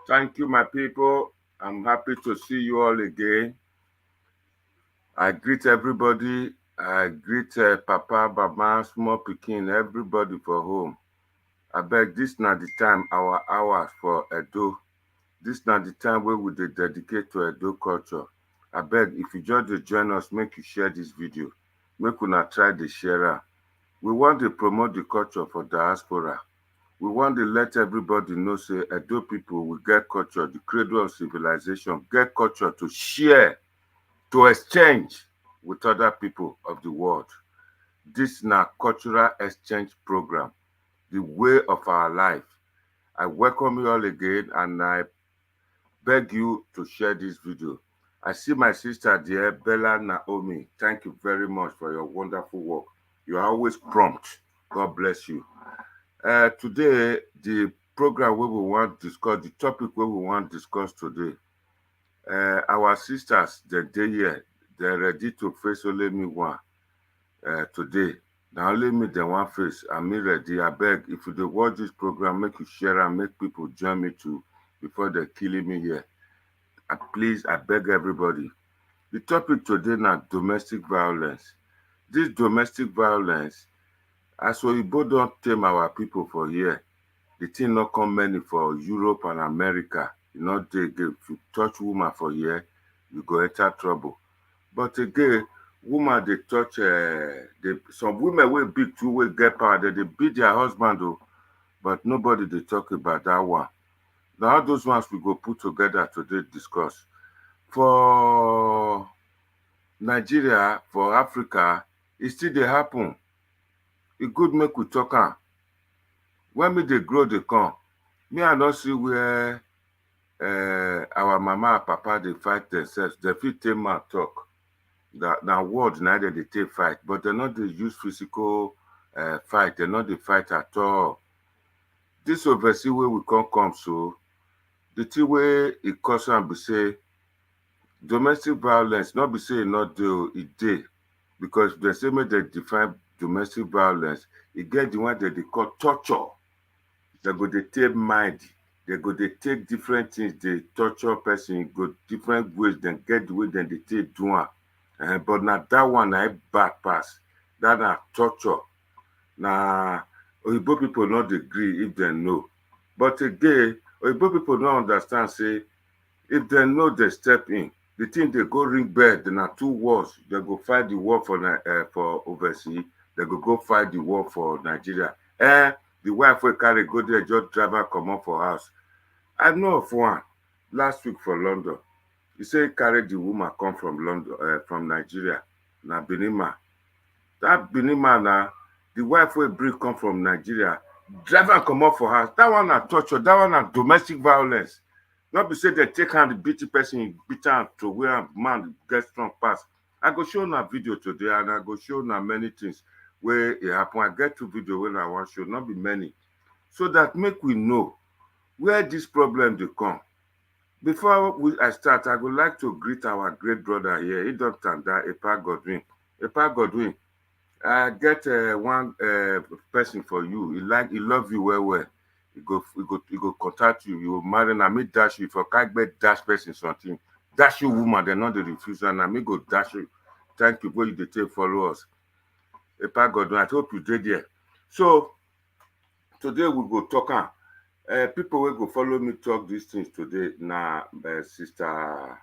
Thank you, my people. I'm happy to see you all again. I greet everybody. I greet Papa, Mama, small pikin, everybody for home. I beg, this not the time, our hours for Edo. This not the time where we dedicate to Edo culture. I beg, if you just join us, make you share this video. Make una try to share it. We want to promote the culture for diaspora. We want to let everybody know, say, Edo people will get culture, the cradle of civilization, get culture to share, to exchange with other people of the world. This is now cultural exchange program, the way of our life. I welcome you all again, and I beg you to share this video. I see my sister there, Bella Naomi. Thank you very much for your wonderful work. You are always prompt. God bless you. Today, the program where we want to discuss, the topic where we want to discuss today, our sisters, they're here, they're ready to face only me one today. Now only me they want face, I'm ready. I beg, if you watch this program, make you share and make people join me too before they're killing me here. And please, I beg everybody. The topic today now domestic violence. This domestic violence, as we both don't tame our people for here, the thing not come many for Europe and America. You know, if you touch woman for here, you go enter trouble. But again, woman they touch, some women will big too, will get power, they beat their husband though, but nobody they talk about that one. Now those ones we go put together today discuss. For Nigeria, for Africa, it still they happen. It good make we talk on. When me they grow, they come. Me I don't see where our mama and papa they fight themselves. They fit take man talk. That now word neither they take fight, but they not they use physical fight. They not they fight at all. This oversee where we can't come so. The thing where it cause and be say domestic violence, not be say not do it day. Because the same way they define domestic violence, it get the one that they call torture. They go they take mind They go, they take different things, they torture person, go different ways, then get the way, then they take do am. But now that one, I bad pass. That na torture. Na Oyibo people not agree if they know. But again, Oyibo people don't understand, say, if they know they step in, the thing they go ring bell, then are 2 wars. They go fight the war for overseas. They go fight the war for Nigeria. The wife will carry go there, just drive her come up for house. I know of one last week for London. He say carry the woman come from London, from Nigeria. Na Benima. That Benima na the wife will bring come from Nigeria. Drive and come up for house. That one na torture. That one na domestic violence. Not be say they take hand beat the person, beat am to where man get strong pass. I go show na video today, and I go show na many things where it happen. I get 2 video when I want show, not be many, so that make we know where this problem dey come. Before I start, I would like to greet our great brother here. He don tanda, Epa Godwin. Epa Godwin, I get one person for you. He love you well. He go contact you. You will marry na me dash you. If you can't get dash person something, dash you woman, they not the refuse, and na me go dash you. Thank you, boy. You dey take follow us. Epa Godwin, I hope you did there. So today we go talk am. People will go follow me talk these things today. Now, Sister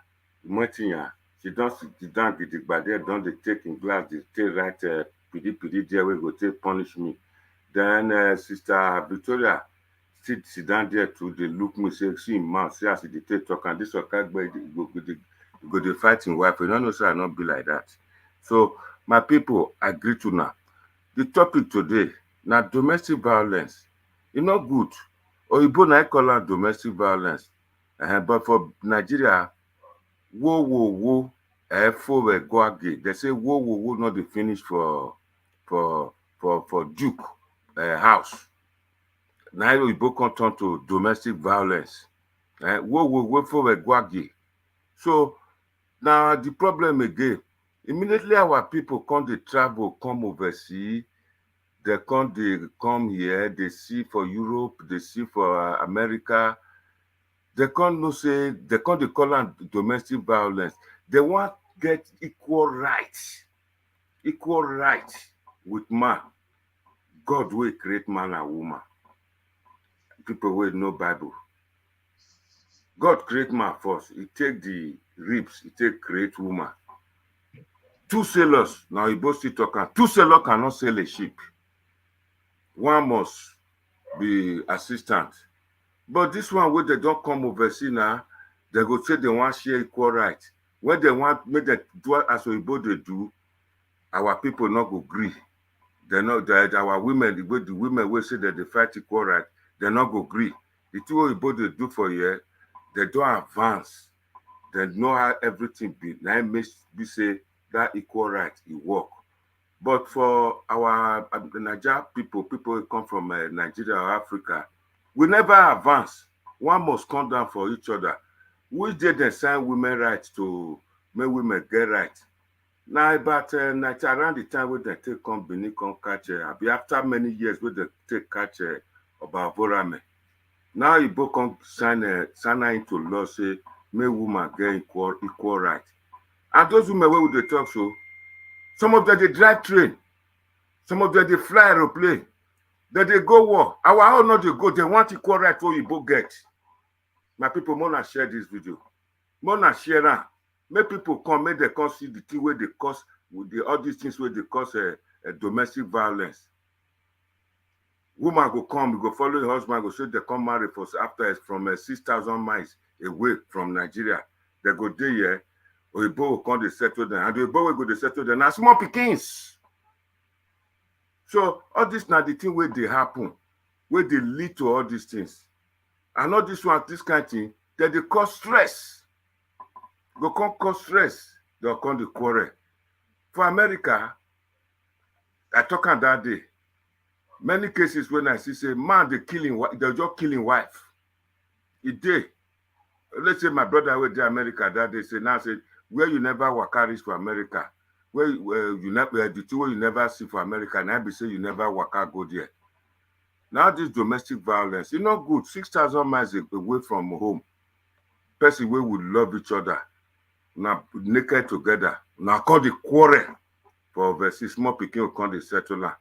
Martinya, she don't sit down gidigba there, don't they take in glass, they take right pd there, we go take punish me. Then Sister Victoria sit down there too, they look me, say, see man, see as they take talk, and this okay, go they fight in wife. You don't know, sir, I not be like that. So, my people, I agree to now. The topic today, now domestic violence. It's not good. Oyibo na call am domestic violence. But for Nigeria, wo for go again. They say wo not the finish for Duke house. Now Oyibo come turn to domestic violence. Wo for go again. So now the problem again. Immediately our people come they travel, come overseas. They come here, they see for Europe, they see for America. They can't no say, they call it domestic violence. They want get equal rights with man. God will create man and woman. People will know Bible. God create man first. He take the ribs, he take create woman. 2 sailors, now he both still talking. 2 sailors cannot sail a ship. One must be assistant. But this one where they don't come overseas now, they go say they want share equal right. When they want make them do as Oyibo they do, our people not go agree. They not that our women, the women will say that they fight equal right, they not go agree. The 2 Oyibo they do for here, they don't advance. They know how everything be. Now it makes be say that equal right it work. But for our Nigeria people who come from Nigeria or Africa, we never advance. One must come down for each other. Which day they sign women rights to make women get rights? Now about around the time when they take come Benin come catch after many years when they take catch about Vorame. Now you both come sign into law say make women get equal rights. And those women where would they talk so? Some of them, they drive train. Some of them, they fly aeroplane. Then they go war. Our own not they go. They want equal right for you both get. My people, wanna share this video. Wanna share that. Make people come, make they come see the thing where they cause, with all these things where they cause domestic violence. Woman go come, go follow your husband, go say they come marry for after from 6,000 miles away from Nigeria. They go there here. Oyibo will come to settle them, and the Oyibo will go to settle them. Now small pickings. So all this now the thing where they happen, where they lead to all these things. And all this one, this kind of thing, that they cause stress. Go come cause stress, they'll come to quarrel. For America, I talk on that day. Many cases when I see say, man, they're just killing wife. It did. Let's say my brother went to America that day, say now say, where you never waka reach for America, where you never the two where you never see for America, and I be say you never waka go there. Now this domestic violence, it's not good. 6,000 miles away from home. Person wey would love each other, now naked together, now call the quarrel for overseas, small pikin will come dey settle am.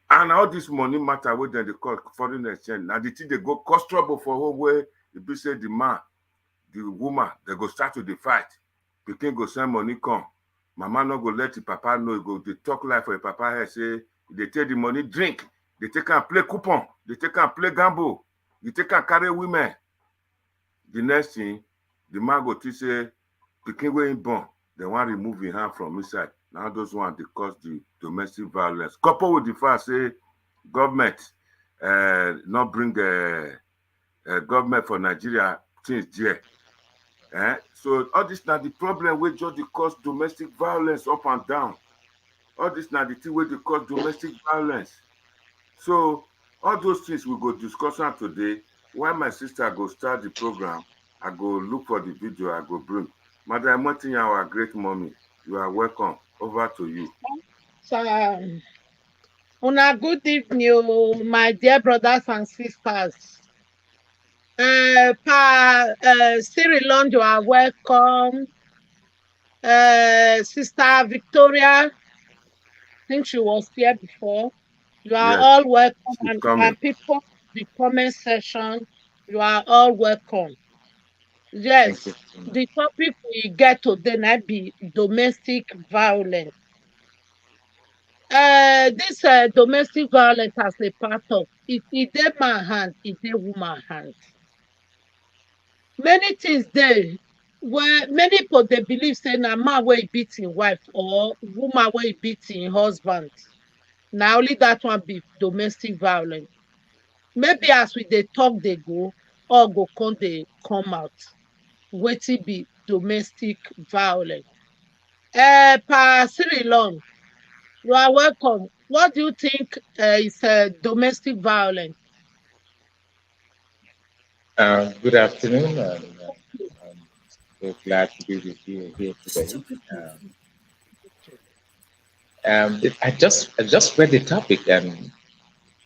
And all this money matter wey dem dey call foreign exchange, na the thing dey go cause trouble for home where e be say the man, the woman, they go start to dey fight. Pikin go send money come. Mama no go let the papa know. E go dey talk life for the papa head, say they take the money drink, they take am play coupon, they take am play gamble, they take am carry women. The next thing, the man go think say pikin wey him born, they wan remove him hand from inside. Now those ones dey cause the domestic violence. Couple with the fact say government not bring government for Nigeria things there. So all this now the problem wey just dey cause domestic violence up and down. All this now the thing wey dey cause domestic violence. So all those things we go discuss on today. While my sister go start the program, I go look for the video I go bring. Madam Motinya, our great mommy, you are welcome. Over to you. So, una good evening, my dear brothers and sisters. Cyril, you are welcome. Sister Victoria, I think she was here before. You are Yes, all welcome, she's and coming. people, the comment section, you are all welcome. Thank you Yes, so much. the topic we get today might be domestic violence. This domestic violence as a part of it, it dey man hand, it dey woman hand. Many things dey where many people dey believe say na man wey beat him wife or woman wey beat him husband. Na only that one be domestic violence. Maybe as we dey talk dey go, all go come dey come out. Wetin be domestic violence? Pa Cyril, you are welcome. What do you think is domestic violence? Good afternoon. I'm so glad to be with you here today. I just read the topic, and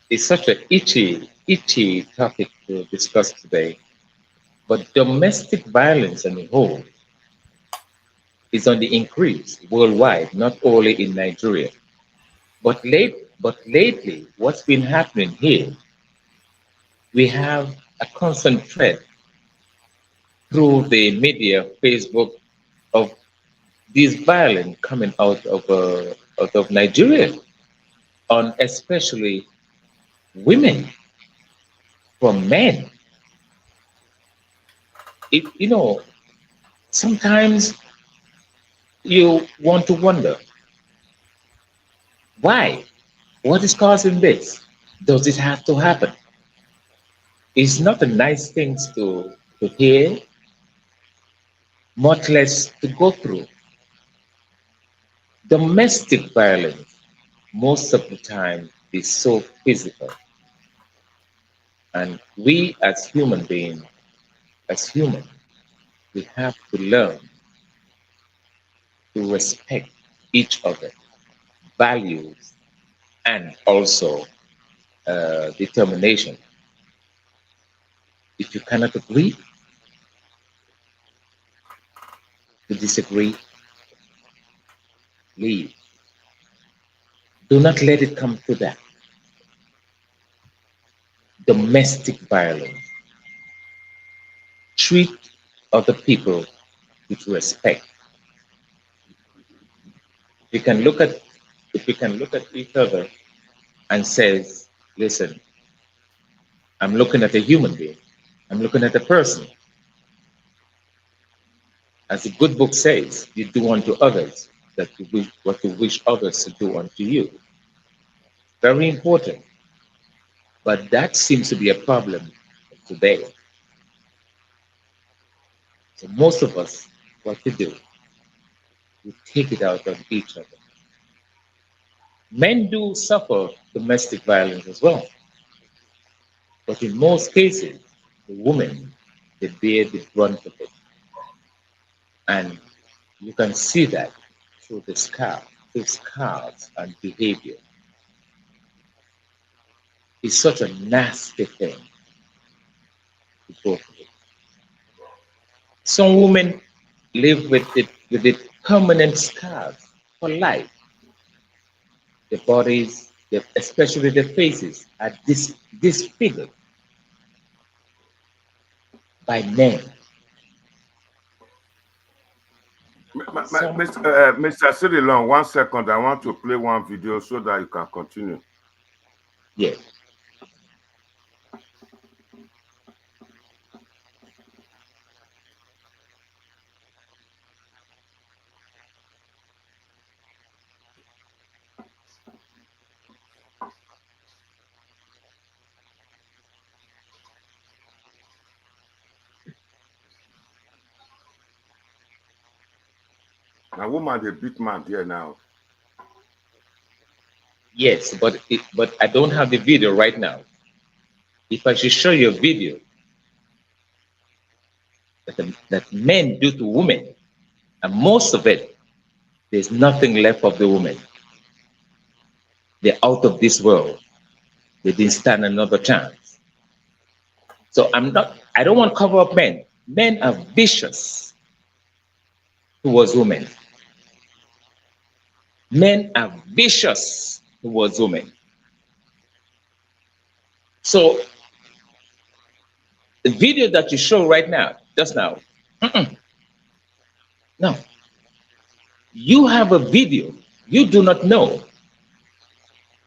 it's such a itchy topic to discuss today. But domestic violence on the whole is on the increase worldwide, not only in Nigeria. But lately, what's been happening here, we have a constant threat through the media, Facebook, of this violence coming out of Nigeria, on especially women from men. Sometimes you want to wonder why. What is causing this? Does this have to happen? It's not a nice thing to hear, much less to go through. Domestic violence, most of the time, is so physical. And we as human beings, as humans, we have to learn to respect each other, values, and also determination. If you cannot agree to disagree, leave. Do not let it come to that. Domestic violence. Treat other people with respect. We can look at if we can look at each other and says, listen, I'm looking at a human being. I'm looking at a person. As the good book says, you do unto others that you wish what you wish others to do unto you. Very important. But that seems to be a problem today. So most of us, what we do, we take it out on each other. Men do suffer domestic violence as well. But in most cases, the women, they bear the brunt of it. And you can see that through the scars and behavior. is such a nasty thing to go through. Some women live with it permanent scars for life. Their bodies, especially their faces, are disfigured by men. Mr. Cirilon, 1 second. I want to play one video so that you can continue. Yes. A woman, they beat man there now. Yes, but I don't have the video right now. If I should show you a video that men do to women, and most of it, there's nothing left of the woman. They're out of this world. They didn't stand another chance. So I don't want to cover up men. Men are vicious towards women. Men are vicious towards women. So the video that you show right now, just now, no. You have a video. You do not know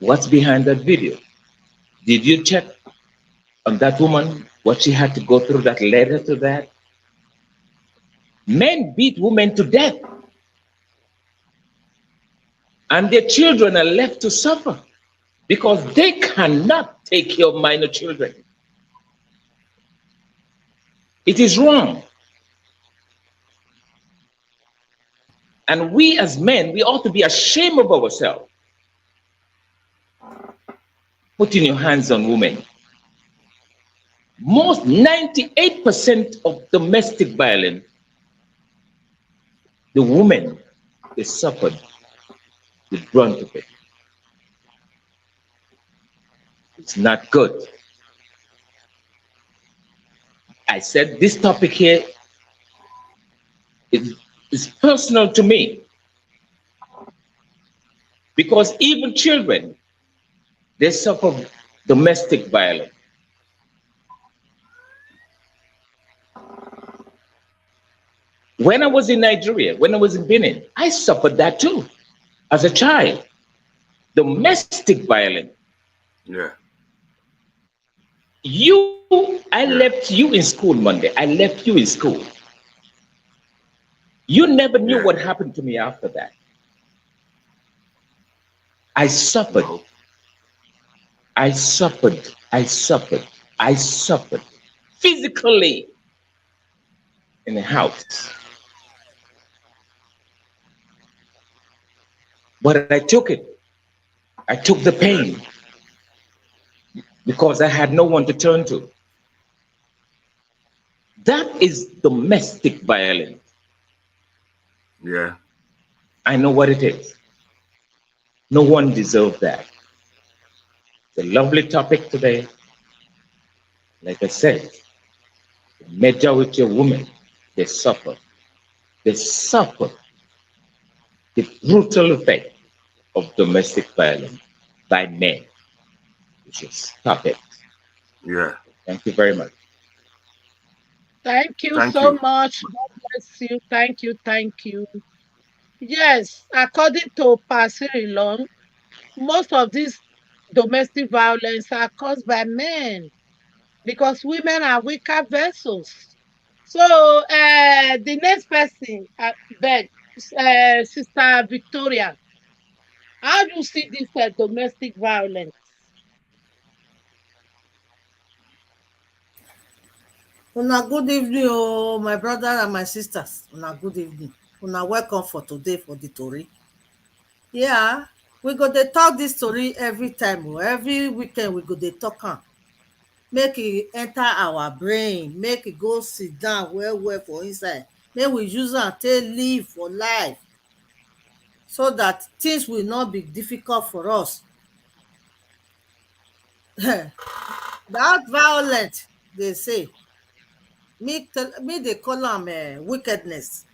what's behind that video. Did you check on that woman, what she had to go through that led her to that? Men beat women to death. And their children are left to suffer because they cannot take care of minor children. It is wrong. And we as men, we ought to be ashamed of ourselves. Putting your hands on women. Most 98% of domestic violence, the women, they suffered the brunt of it. It's not good. I said this topic here is personal to me because even children, they suffer domestic violence. When I was in Nigeria, when I was in Benin, I suffered that too as a child. Domestic violence. Yeah. I left you in school Monday. I left you in school. You never knew what happened to me after that. I suffered. No. I suffered. I suffered. I suffered physically in the house. But I took it. I took the pain because I had no one to turn to. That is domestic violence. Yeah. I know what it is. No one deserves that. It's a lovely topic today. Like I said, the majority of women, they suffer. They suffer the brutal effect of domestic violence by men. We should stop it. Yeah. Thank you very much. Thank you Thank so you. much. God bless you. Thank you. Thank you. Yes, according to Pasirilon, most of these domestic violence are caused by men because women are weaker vessels. So the next person, beg, Sister Victoria, how do you see this domestic violence? Una good evening, oh, my brother and my sisters. Una good evening. Una welcome for today for the story. Yeah, we go dey talk this story every time. Oh, every weekend we go dey talk am. Make e enter our brain, make e go sit down well for inside. Make we use am take live for life so that things will not be difficult for us. that violent, they say, me they call them wickedness.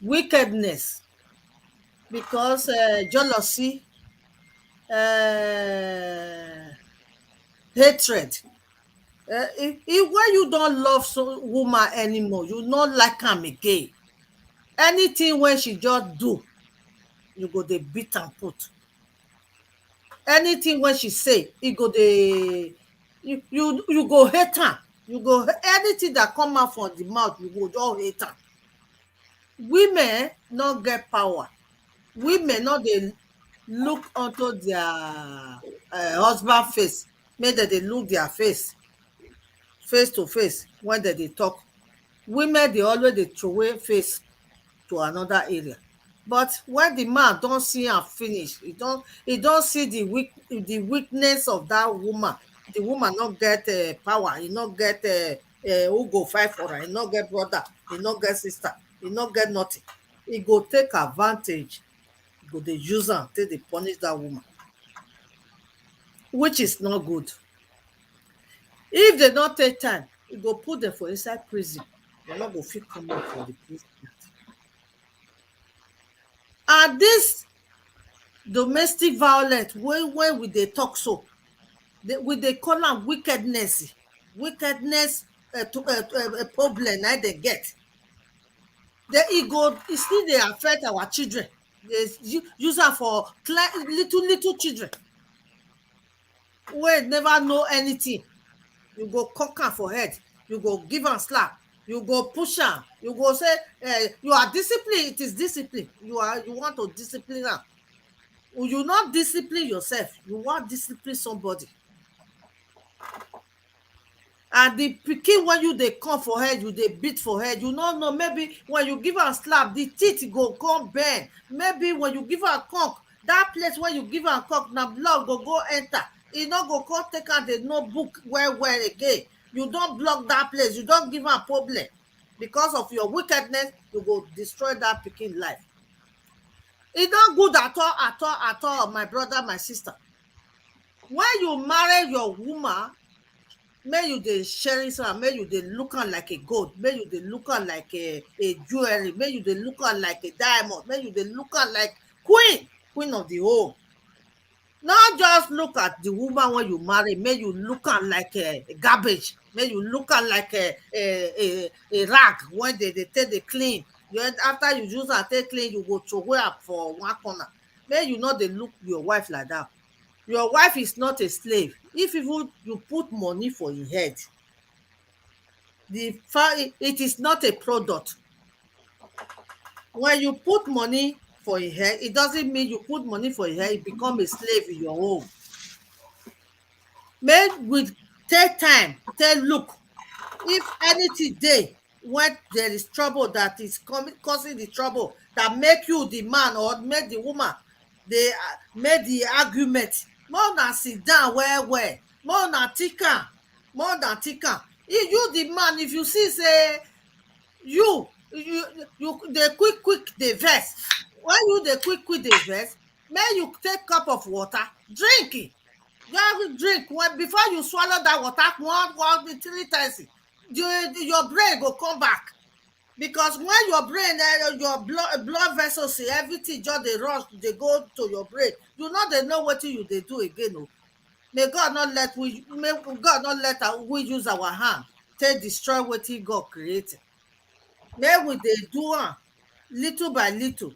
Wickedness. Because jealousy, hatred. If when you don't love woman anymore, you not like am again. Anything when she just do, you go dey beat and put. Anything when she say, you go dey you go hate her. You go anything that come out from the mouth, you go just hate her. Women not get power. Women not dey look unto their husband face, make dem dey look their face to face when dem dey talk. Women dey always dey throway face to another area. But when the man don see am finish, he don see the weakness of that woman. The woman not get power, he not get who go fight for her, he not get brother, he not get sister, he not get nothing. He go take advantage, he go dey use am take dey punish that woman, which is not good. If they not take time, he go put them for inside prison. They no go fit come out for the prison. And this domestic violence, when we dey talk so, we dey call am wickedness. Wickedness problem na they get. E still dey affect our children. They use am for little children wey never know anything. You go cock am for head, you go give am slap, you go push am, you go say you are disciplined. It is discipline. You want to discipline am. You not discipline yourself, you want discipline somebody. And the pikin when you dey come for head, you dey beat for head, you no know, maybe when you give am slap, the teeth go come bend. Maybe when you give am cock, that place where you give am cock, na blood go enter. E no go come take out the notebook well again. You don't block that place, you don't give am problem. Because of your wickedness, you go destroy that pikin life. E not good at all, my brother, my sister. When you marry your woman, may you dey cherish am, may you dey look am like a gold, may you dey look am like a jewelry, may you dey look am like a diamond, may you dey look am like queen of the home. Not just look at the woman when you marry, may you look am like a garbage, may you look am like a rag when they take the clean. After you use am take clean, you go throw away am for one corner. May you not dey look your wife like that. Your wife is not a slave. If even you put money for your head, it is not a product. When you put money for your head, it doesn't mean you put money for your head, you become a slave in your home. May we take time, take look. If anything dey when there is trouble that is causing the trouble, that make you the man or make the woman, they make the argument, more than sit down well, more than think am. If you the man, if you see say you dey quick dey vex, when you dey quick dey vex, may you take cup of water, drink it. Just drink before you swallow that water 1 3 times, your brain go come back. Because when your brain, your blood vessels, everything just dey rush, dey go to your brain, you know what you dey do again. May God not let we use our hand take destroy what God created. May we dey do am little by little.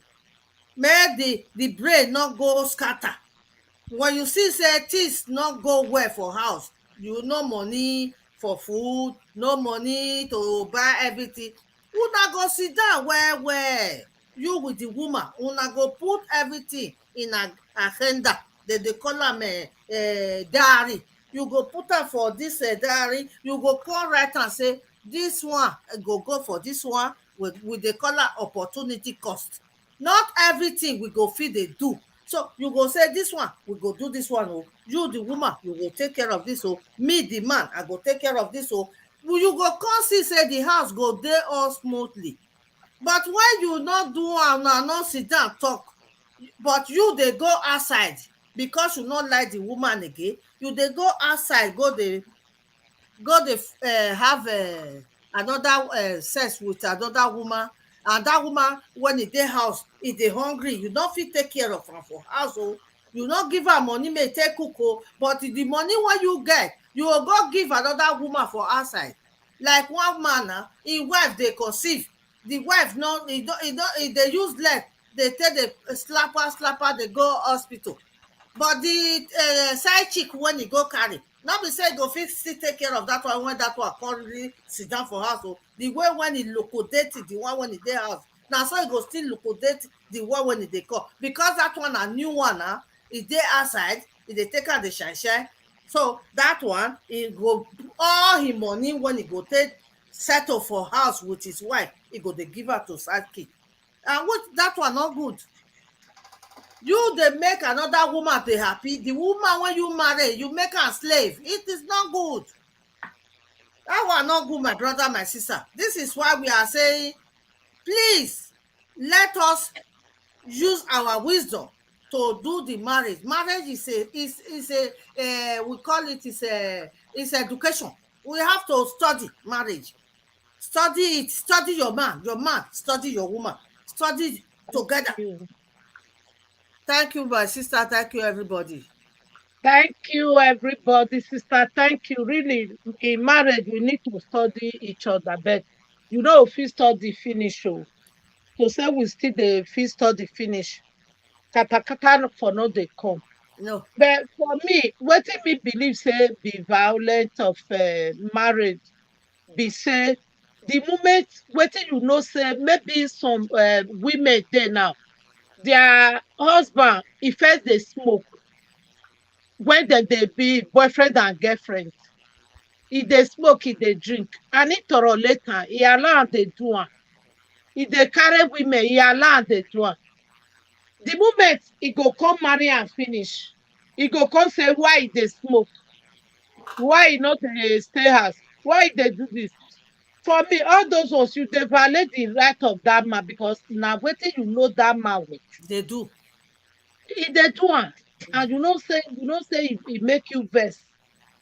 May the brain not go scatter. When you see say things not go well for house, you no money for food, no money to buy everything, una go sit down well. You with the woman, una go put everything in an agenda. They call am diary. You go put am for this diary. You go call right and say this one go for this one. With the call am opportunity cost. Not everything we go fit dey do. So you go say this one, we go do this one. Oh, you the woman, you go take care of this. Oh, me the man, I go take care of this. Oh, you go come see say the house go dey all smoothly. But when you not do am, not sit down talk, but you dey go outside, because you not like the woman again, you dey go outside go dey have another sex with another woman, and that woman when e dey house e dey hungry, you no fit take care of am for house o, you no give am money make e take cook o, but the money wey you get you go go give another woman for outside. Like one man na im wife dey conceive, the wife no e dey use leg dey take dey slap her dey go hospital, but the side chick when e go carry, no be say e go fit still take care of that one when that one currently sit down for house o. The way when e liquidate the one when e dey house, na so e go still liquidate the one when e dey come, because that one na new one na, e dey outside, e dey take am dey shine shine. So that one e go all him money when e go take settle for house with his wife, e go dey give her to side chick, and which that one no good. You dey make another woman dey happy, the woman wey you marry you make am slave, it is not good. That one not good, my brother, my sister. This is why we are saying, please let us use our wisdom to do the marriage. Marriage is a we call it is education. We have to study marriage, study it, study your man study your woman, study together. Thank you, my sister. Thank you, everybody. Thank you, everybody, sister. Thank you. Really, in marriage, we need to study each other. But you know, if we study finish, oh, to say we still the fit study finish, kata for no they come. No. But for me, what me believe say be violent of marriage, be say the moment wetin you know say maybe some women there now, their husband if first they smoke when they be boyfriend and girlfriend, if they smoke, if they drink, and it thorough later, he allow they do am. If they carry women, he allow they do am. The moment he go come marry and finish, he go come say why they smoke, why he not stay house, why they do this. For me, all those ones you dey violate the right of that man, because now wetin you know that man with, They do. he dey do am, and you know say he make you vex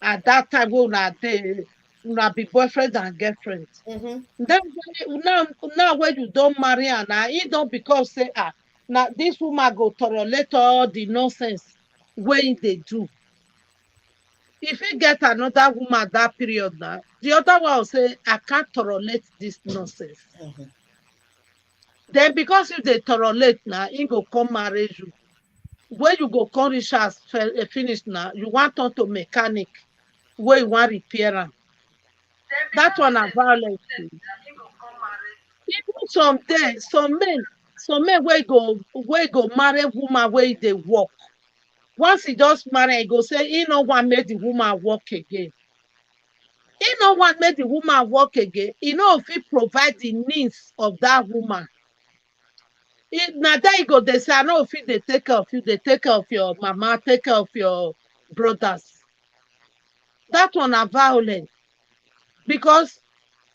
at that time wey una be boyfriend and girlfriend. Mm-hmm. Then now when you don marry am, na he don become say na this woman go tolerate all the nonsense wey he dey do. If he get another woman that period now, the other one will say, I can't tolerate this nonsense. Mm-hmm. Then because if they tolerate now, he go come marry you. When you go come reach as finish now, you want on to mechanic where you want repair am. That one are violence. Even some men wey go marry woman wey dey work. Once he just marry, he go say he no want make the woman work again. He no want make the woman work again. He no fit provide the needs of that woman. Na there you go, they say, I no fit dey take care of you, they take care of your mama, take care of your brothers. That one are violent. Because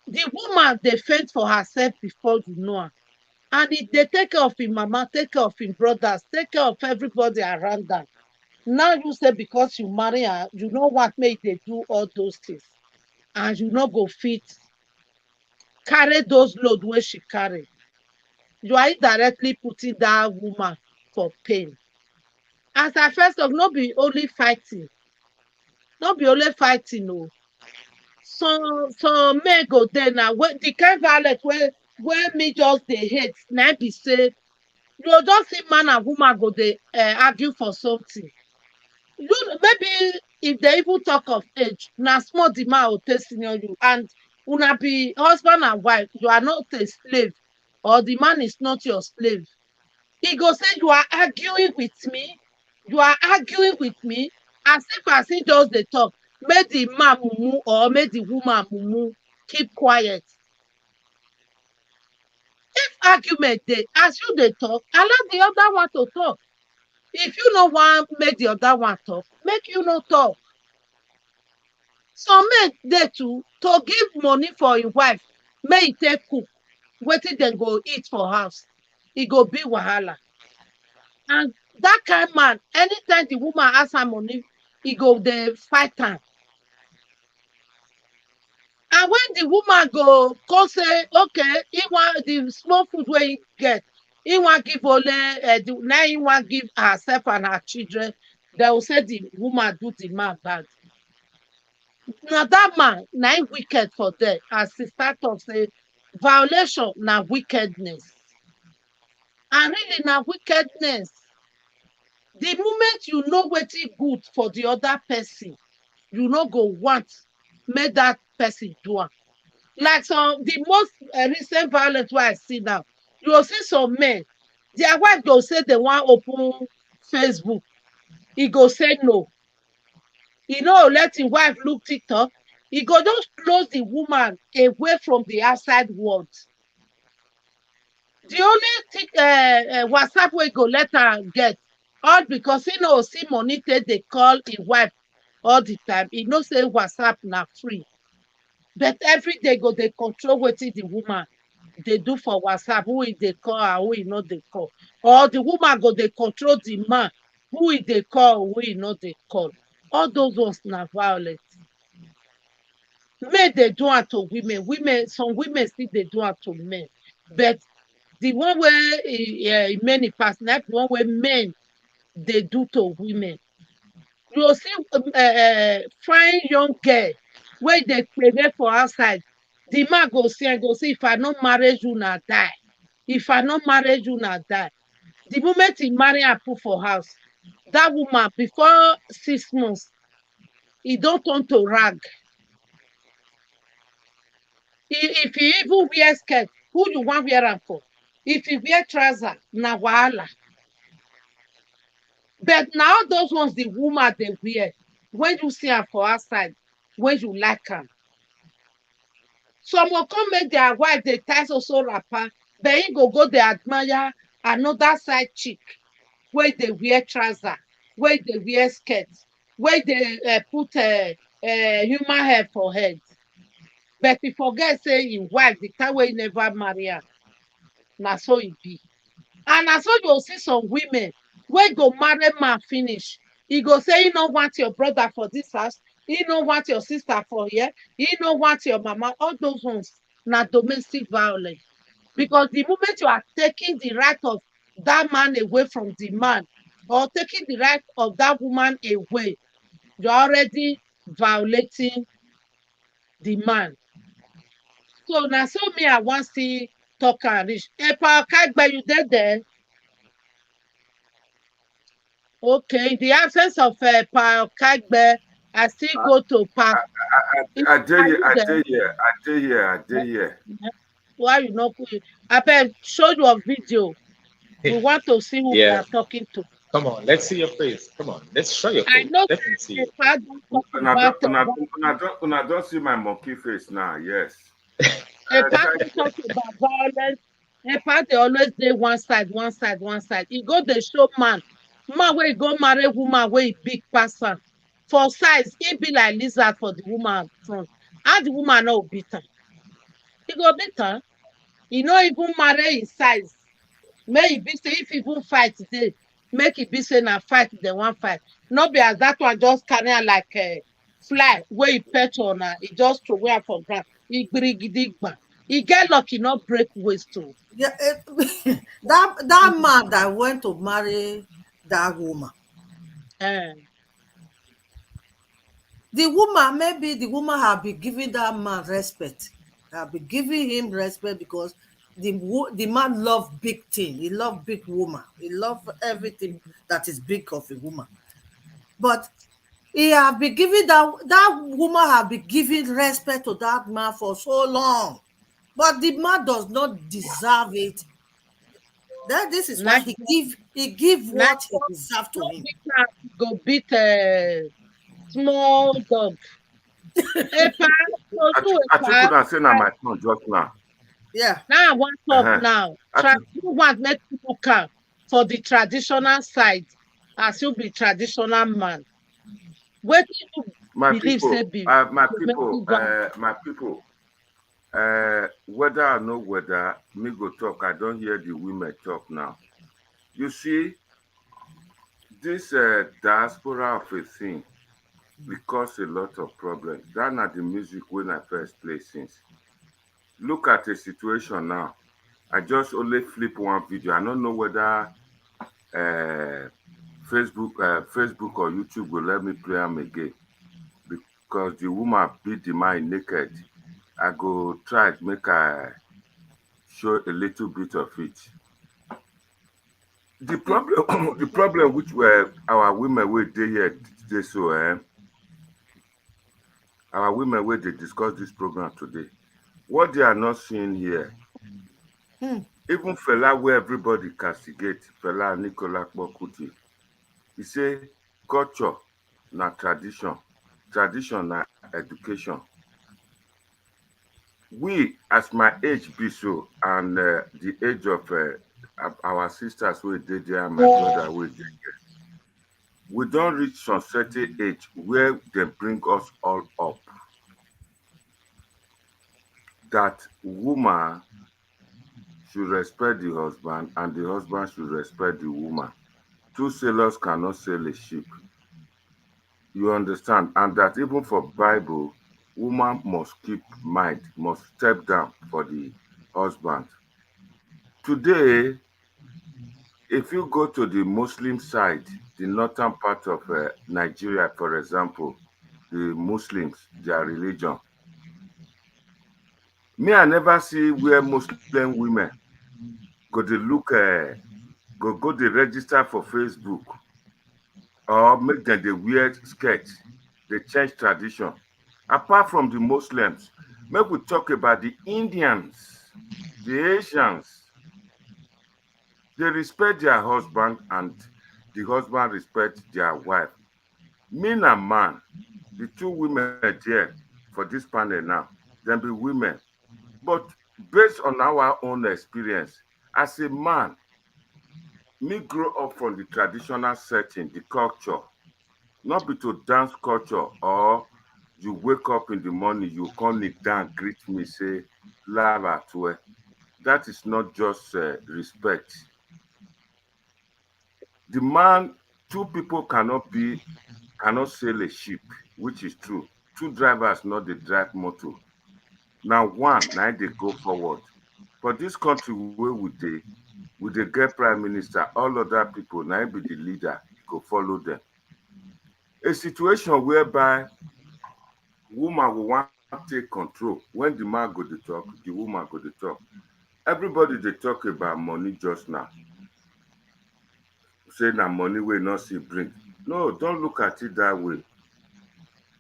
the woman dey fend for herself before you know her. And if they take care of him mama, take care of him brothers, take care of everybody around her. Now you say because you marry her, you know what make they do all those things. And you no go fit carry those load where she carry. You are indirectly putting that woman for pain. As I first of no be only fighting. Not be only fighting, no. Some men go there now. The kind violence where me just dey hate, now be say, you just see man and woman go they argue for something. Maybe if they even talk of age, now small the man will take senior you, and una be husband and wife, you are not a slave, or the man is not your slave. He go say you are arguing with me, as if as he just dey talk. Make the man mumu or make the woman mumu, keep quiet. If argument dey, as you dey talk, allow the other one to talk. If you no want make the other one talk, make you no talk. Some men dey too to give money for him wife, make he take cook, wetin dem go eat for house. E go be wahala. And that kind man, anytime the woman ask her money, he go dey fight am. And when the woman go say, okay, he want the small food wey he get, he want give only now he want give herself and her children, they will say the woman do the man bad. Now that man, na him wicked for there. As sister talk say, violation na wickedness. And really na wickedness. The moment you know wetin good for the other person, you no go want make that person do am. Like some the most recent violence wey I see now, you go see some men, their wife go say they wan open Facebook, he go say no. He no let him wife look TikTok. He go just close the woman away from the outside world. The only WhatsApp wey go let her get, all because he no see money take dey call him wife all the time. He know say WhatsApp na free. But every day go dey control wetin the woman dey do for WhatsApp, who he dey call and who he no dey call. Or the woman go dey control the man, who he dey call, who he no dey call. All those ones na violence. Men dey do am to women, some women still dey do am to men. But the one wey many pass, na the one wey men dey do to women. You go see fine young girl wey dey play for outside. The man go see and go say, if I no marry you, na die. If I no marry you, na die. The moment he marry her put for house, that woman before 6 months, he don turn to rag. If he even wear skirt, who you wan wear am for? If he wear trouser, na wahala. But now those ones the woman dey wear, when you see am for outside, when you like am. Some go come make their wife dey tie so wrapper, but he go dey admire another side chick wey dey wear trouser, wey dey wear skirt, wey dey put human hair for head. But he forget say him wife, the time wey he never marry am, na so e be. And na so you go see some women wey go marry man finish. He go say he no want your brother for this house, he no want your sister for here, he no want your mama. All those ones na domestic violence. Because the moment you are taking the right of that man away from the man, or taking the right of that woman away, you're already violating the man. So na so me I wan see talk and reach. Epa Okagbe, you dey there? Okay, in the absence of Pa Okagbe, I still go to Pa. I dey here. Why you not put it? Abeg, show your video. We want to see who we Yeah. are talking to. Come on, let's see your face. Come on, let's show your I face. know Let me see you. Epa don't talk about Una don see my monkey face now, yes. Epa don't talk about violence. Epa dey always dey one side. He go dey show man wey go marry woman wey big pass am. For size, he be like lizard for the woman front. How the woman no beat am? He go beat am. He no even marry his size. Make e be say if even fight dey, make e be say na fight dem wan fight. No be as that one just carry am like fly wey e perch on am, e just throway am for ground. E gbirigidigba. E get lucky no break waist o. Yeah, that man that went to marry that woman, the woman, maybe the woman have been giving that man respect, have been giving him respect because the man love big thing. He love big woman. He love everything that is big of a woman. But he have been giving that woman have been giving respect to that man for so long. But the man does not deserve it. Then this is why he give what he deserve to him. Go beat small dog. Epa, I think una say na my turn just now. Yeah. Now I want talk now. You want make people come for the traditional side as you be traditional man. What do you believe say be? My people, whether or no whether me go talk, I don't hear the women talk now. You see, this diaspora of a thing, it cause a lot of problems. That not the music when I first play since. Look at the situation now. I just only flip one video. I don't know whether Facebook or YouTube will let me play them again because the woman beat the man naked. I go try make I show a little bit of it. The problem, the problem which were our women were they here today, so our women where they discuss this program today, what they are not seeing here, even Fela where everybody castigate, Fela Nicola Kuti, he say culture na tradition, tradition na education. We, as my age be so, and the age of our sisters who did there, my brother who did there, we don't reach some certain age where they bring us all up. That woman should respect the husband and the husband should respect the woman. Two sailors cannot sail a ship. You understand? And that even for Bible, woman must keep mind, must step down for the husband. Today, if you go to the Muslim side, the northern part of Nigeria, for example, the Muslims, their religion, me, I never see where Muslim women go to look, go to register for Facebook or make them the weird sketch, they change tradition. Apart from the Muslims, make we talk about the Indians, the Asians. They respect their husband and the husband respect their wife. Men and man, the two women there for this panel now, them be women. But based on our own experience, as a man, me grow up from the traditional setting, the culture, not be to dance culture or you wake up in the morning, you come kneel down, greet me, say, lava to it. That is not just respect. The man, two people cannot sail a ship, which is true. Two drivers not the drive motor. Now one, now they go forward. For this country where would they get prime minister, all other people, now be the leader, go follow them. A situation whereby woman will want to take control. When the man go to talk, the woman go to talk. Everybody they talk about money just now. Say that money will not see bring. No, don't look at it that way.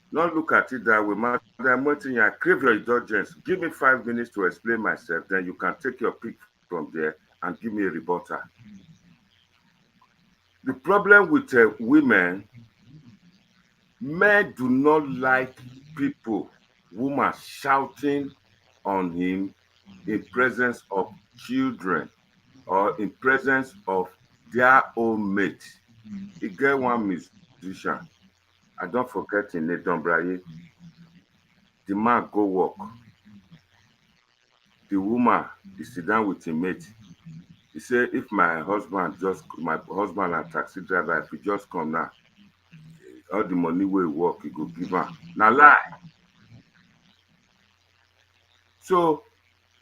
Not look at it that way. Madam Martin, I crave your indulgence. Give me 5 minutes to explain myself. Then you can take your pick from there and give me a rebuttal. The problem with women, men do not like people, woman shouting on him in presence of children or in presence of their own mate. He get one musician. I don't forget in Nathan Braye. The man go work. The woman is sit down with him mate. He said, if my husband and taxi driver, if he just come now, all the money will work, he go give her. Now lie. So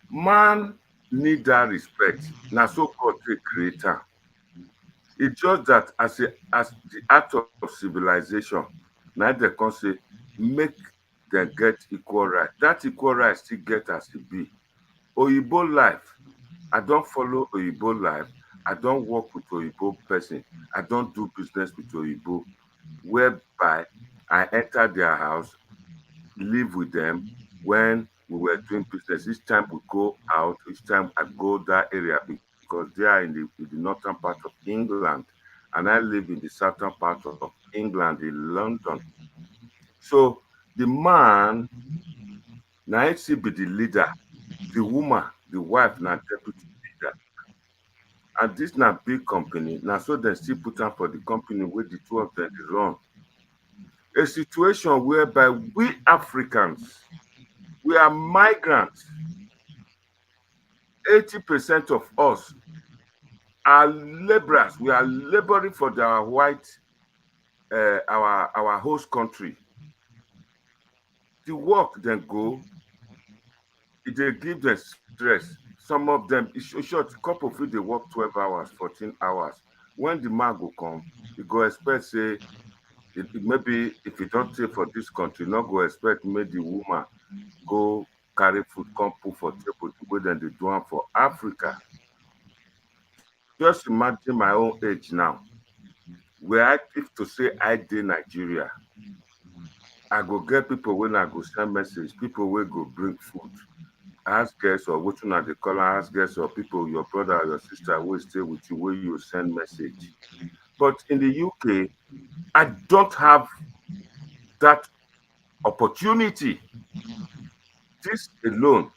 man need that respect. Now so called the creator. It's just that as the act of civilization, now they can say make them get equal right. That equal right still get as it be. Oyibo life, I don't follow Oyibo life. I don't work with Oyibo person. I don't do business with Oyibo, whereby I enter their house, live with them when we were doing business. Each time we go out, each time I go that area because they are in the northern part of England and I live in the southern part of England in London. So the man, now it's be the leader, the woman, the wife, now deputy leader. And this now big company, now so they still put up for the company where the two of them run. A situation whereby we Africans, we are migrants. 80% of us are laborers. We are laboring for our white, our host country. The work then go, they give them stress. Some of them, it's short, couple fit they work 12 hours, 14 hours. When the man go come, you go expect, say, maybe if you don't take for this country, not go expect maybe the woman go carry food, come put for table the way than they do am for Africa. Just imagine my own age now. Where I if to say I did Nigeria, I go get people when I go send message, people will go bring food. Ask guests or what you they call ask guests or people, your brother or your sister will stay with you where you send message. But in the UK, I don't have that opportunity. This alone,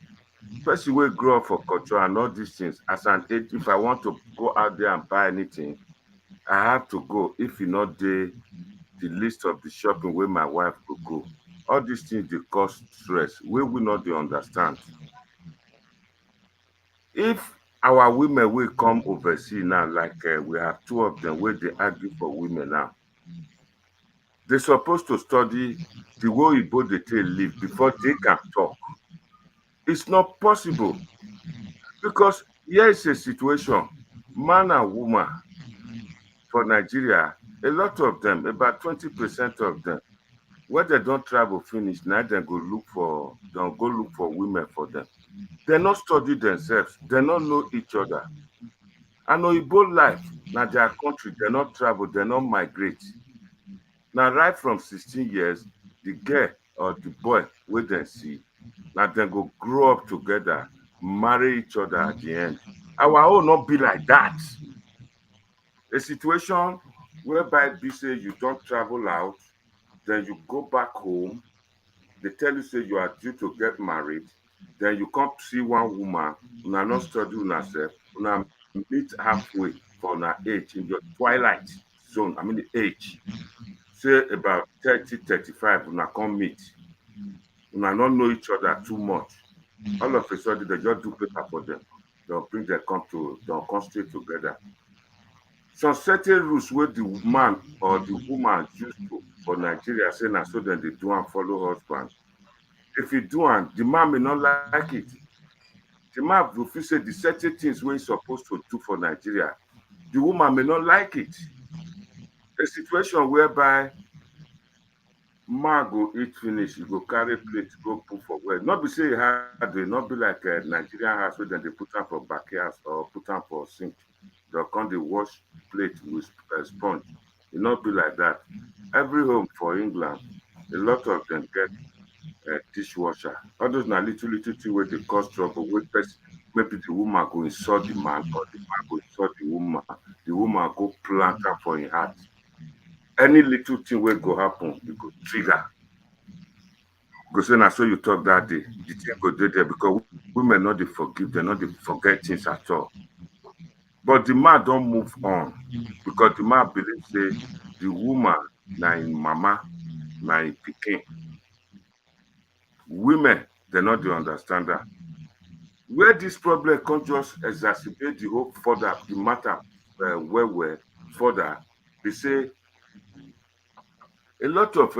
person will grow up for culture and all these things. As an age, if I want to go out there and buy anything, I have to go. If you not the list of the shopping where my wife will go. All these things they cause stress. We will not they understand. If our women will come overseas now, like we have two of them where they argue for women now, they're supposed to study the way Igbo they live before they can talk. It's not possible because here is a situation, man and woman for Nigeria, a lot of them, about 20% of them, when they don't travel finish, now they go look for women for them. They not study themselves, they not know each other. And Oyibo life, now their country, they not travel, they not migrate. Now right from 16 years, the girl or the boy where they see, now they go grow up together, marry each other at the end. Our own not be like that. A situation whereby be say you don't travel out, then you go back home, they tell you say you are due to get married, then you come see one woman, una not study una self, una meet halfway for una age in your twilight zone, I mean the age. Say about 30, 35, una come meet. Una not know each other too much. All of a sudden they just do paper for them. They'll bring them they'll come straight together. Some certain rules where the man or the woman used to for Nigeria say na so then they do and follow husband. If you do and the man may not like it, the man will feel say the certain things we're supposed to do for Nigeria, the woman may not like it. A situation whereby man go eat finish, you go carry plate, go put for where. Not be say hard, they not be like a Nigerian house where then they put am for backyard or put am for sink. They'll come they wash plate with a sponge. It not be like that. Every home for England, a lot of them get a dishwasher. All those na little thing where they cause trouble. With person, maybe the woman go insult the man or the man go insult the woman. The woman go plant her for her heart. Any little thing will go happen, you go trigger. Go say na so you talk that day. The thing go there because women not they forgive, they not they forget things at all. But the man don't move on because the man believes say the woman na in mama, na in pikin. Women, they not they understand that. Where this problem can just exacerbate the whole further, the matter where further, they say a lot of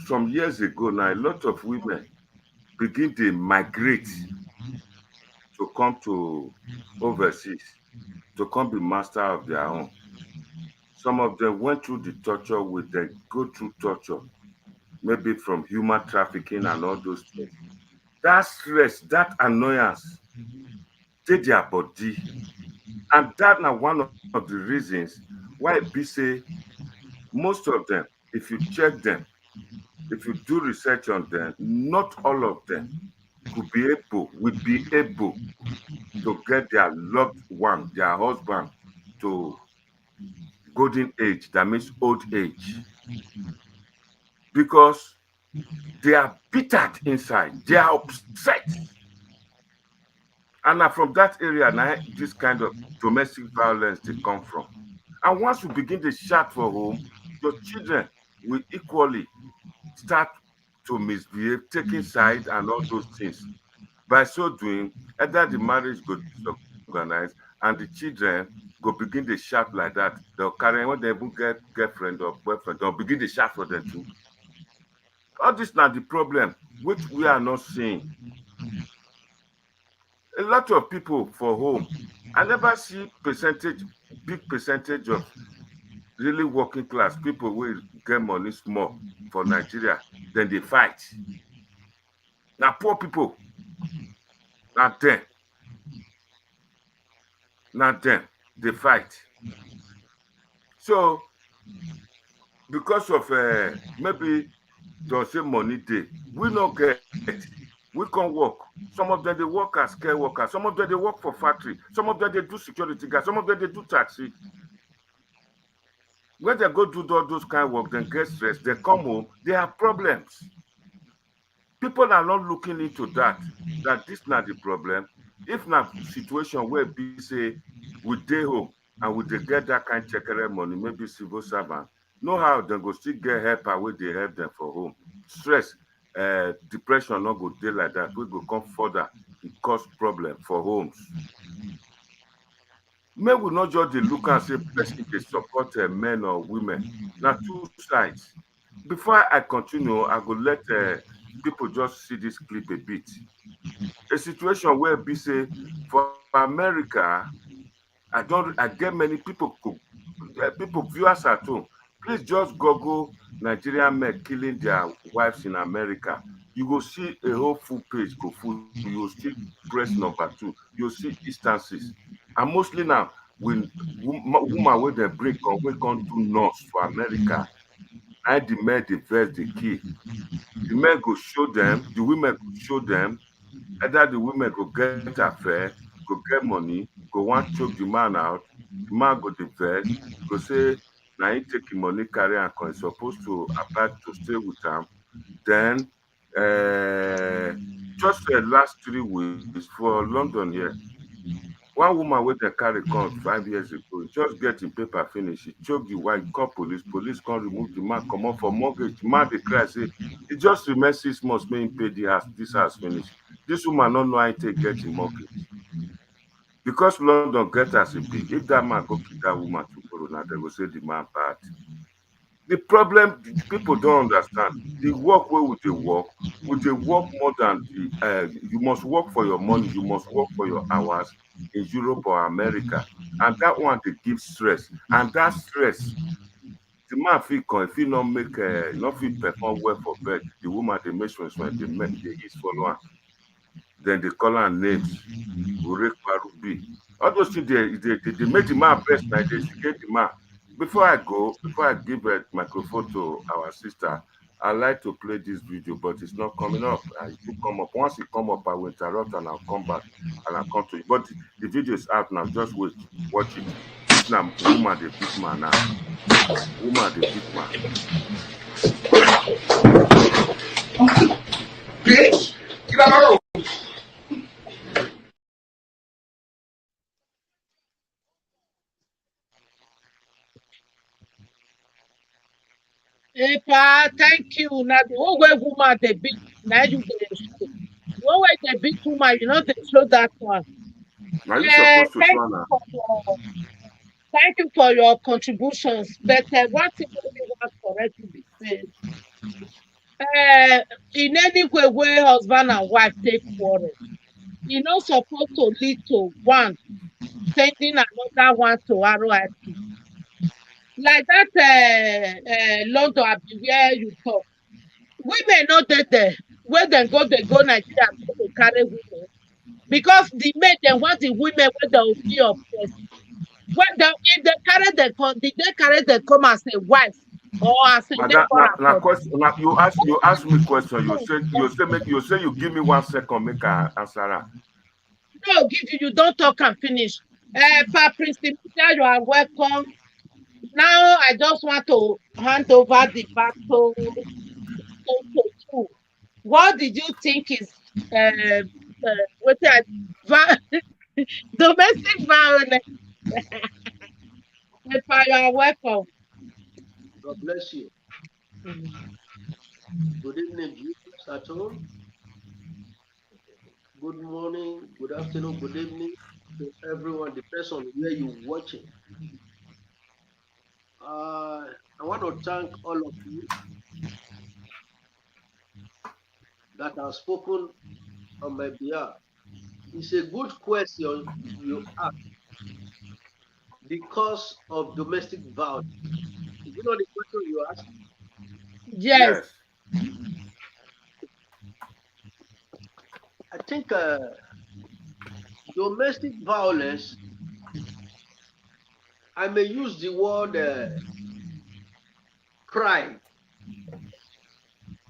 some years ago now, a lot of women begin to migrate to come to overseas, to come be master of their own. Some of them went through the torture with them, go through torture, maybe from human trafficking and all those things. That stress, that annoyance, take their body. And that now one of the reasons why be say most of them, if you check them, if you do research on them, not all of them would be able to get their loved one, their husband, to golden age, that means old age. Because they are bitter inside, they are upset. And from that area, now this kind of domestic violence they come from. And once you begin to shout for home, your children will equally start to misbehave, taking side and all those things. By so doing, either the marriage go disorganized and the children go begin to shout like that. They'll carry when they even get girlfriend or boyfriend, they'll begin to shout for them too. All this now the problem, which we are not seeing. A lot of people for home, I never see big percentage of really working class people will get money small for Nigeria, then they fight. Now poor people, not them, they fight. So because of maybe don't say money day, we not get it. We can work. Some of them they work as care workers. Some of them they work for factory. Some of them they do security guard. Some of them they do taxi. When they go do all those kind of work, then get stressed. They come home. They have problems. People are not looking into that. That this not the problem. If not situation where be say we dey home and we dey get that kind of checkere money, maybe civil servant, know how they go still get help where they help them for home. Stress. Depression not go dey like that. We go come further, it cause problem for homes. May we not just look and say person they support men or women. Now two sides. Before I continue, I go let people just see this clip a bit. A situation where be say for America, I get many people viewers at home. Please just Google Nigerian men killing their wives in America. You will see a whole full page go full. You will see press number 2. You'll see instances. And mostly now, when woman where they bring or we can't do nurse for America, and the men the verse the key. The men go show them, the women go show them, either the women go get affair, go get money, go want choke the man out, the man go the verse, go say, now he take the money, carry and come. He's supposed to apply to stay with him. Then, just the last 3 weeks for London here, one woman wey dem carry come 5 years ago, just get im paper finish, she choke the wife, call police come remove the man comot for mortgage. The man dey cry say e just remain 6 months make im pay this house finish. This woman no know how to get im mortgage because London get as e be. If that man go kill that woman tomorrow, now dem go say the man bad. The problem people don't understand, the work wey we dey work more than the you must work for your money, you must work for your hours in Europe or America, and that one dey give stress. And that stress, the man fit come, if he not make not fit perform well for bed, the woman dey make sure when the men dey eat follow am, then they call am names, Ure Parubi. All those things they make the man best, like they get the man. Before I give a microphone to our sister, I like to play this video, but it's not coming up. It will come up. Once it come up, I will interrupt and I'll come back and I'll come to it. But the video is out now. Just wait, watch it. This now woman the big man now. Woman the big man. Bitch, get out of my room. Epa, thank you. Now the whole way woman they beat, now you dey show. The whole way they beat woman, you know they show that one. Now you supposed to Thank show you now. thank you for your contributions. But one thing I really want correct to be said. In any way where husband and wife take quarrel, e no supposed to lead to one sending another one to RIP. Like that London Abi where you talk. Women no dey there. Where dem go Nigeria go dey carry women. Because the men dem want the women wey dem be oppressed. When dem if they carry dem come, did they carry dem come as a wife or as a Now, neighbor? question. Now you ask me question. You say you give me 1 second, make I answer her. No, give you don't talk and finish. Pa Prince Timothea, you are welcome. Now I just want to hand over the battle to you. What did you think is what domestic violence? Pa, you are welcome. God bless you. Good evening, viewers at home. Good morning, good afternoon, good evening. to everyone, the person where you watching. I want to thank all of you that have spoken on my behalf. It's a good question you ask. The cause of domestic violence. Is it not the question you ask? Yes. Yes. I think domestic violence, I may use the word crime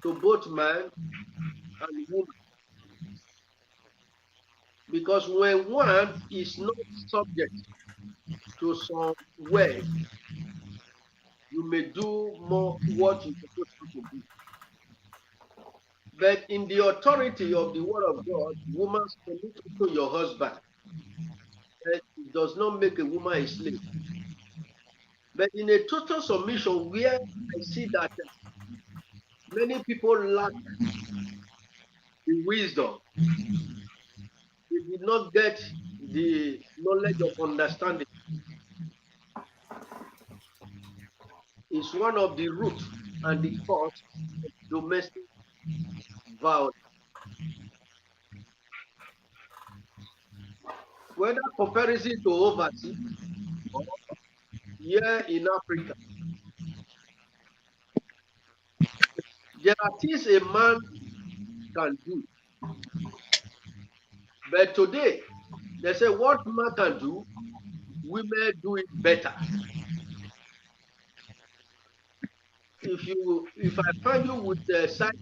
to both man and woman. Because when one is not subject to some way, you may do more what you're supposed to do. But in the authority of the word of God, woman submit to your husband. It does not make a woman a slave. But in a total submission, where I see that many people lack the wisdom, they did not get the knowledge of understanding. It's one of the root and the cause of domestic violence. Whether comparison to overseas or here in Africa, there are things a man can do. But today, they say what man can do, women do it better. If I find you with a side,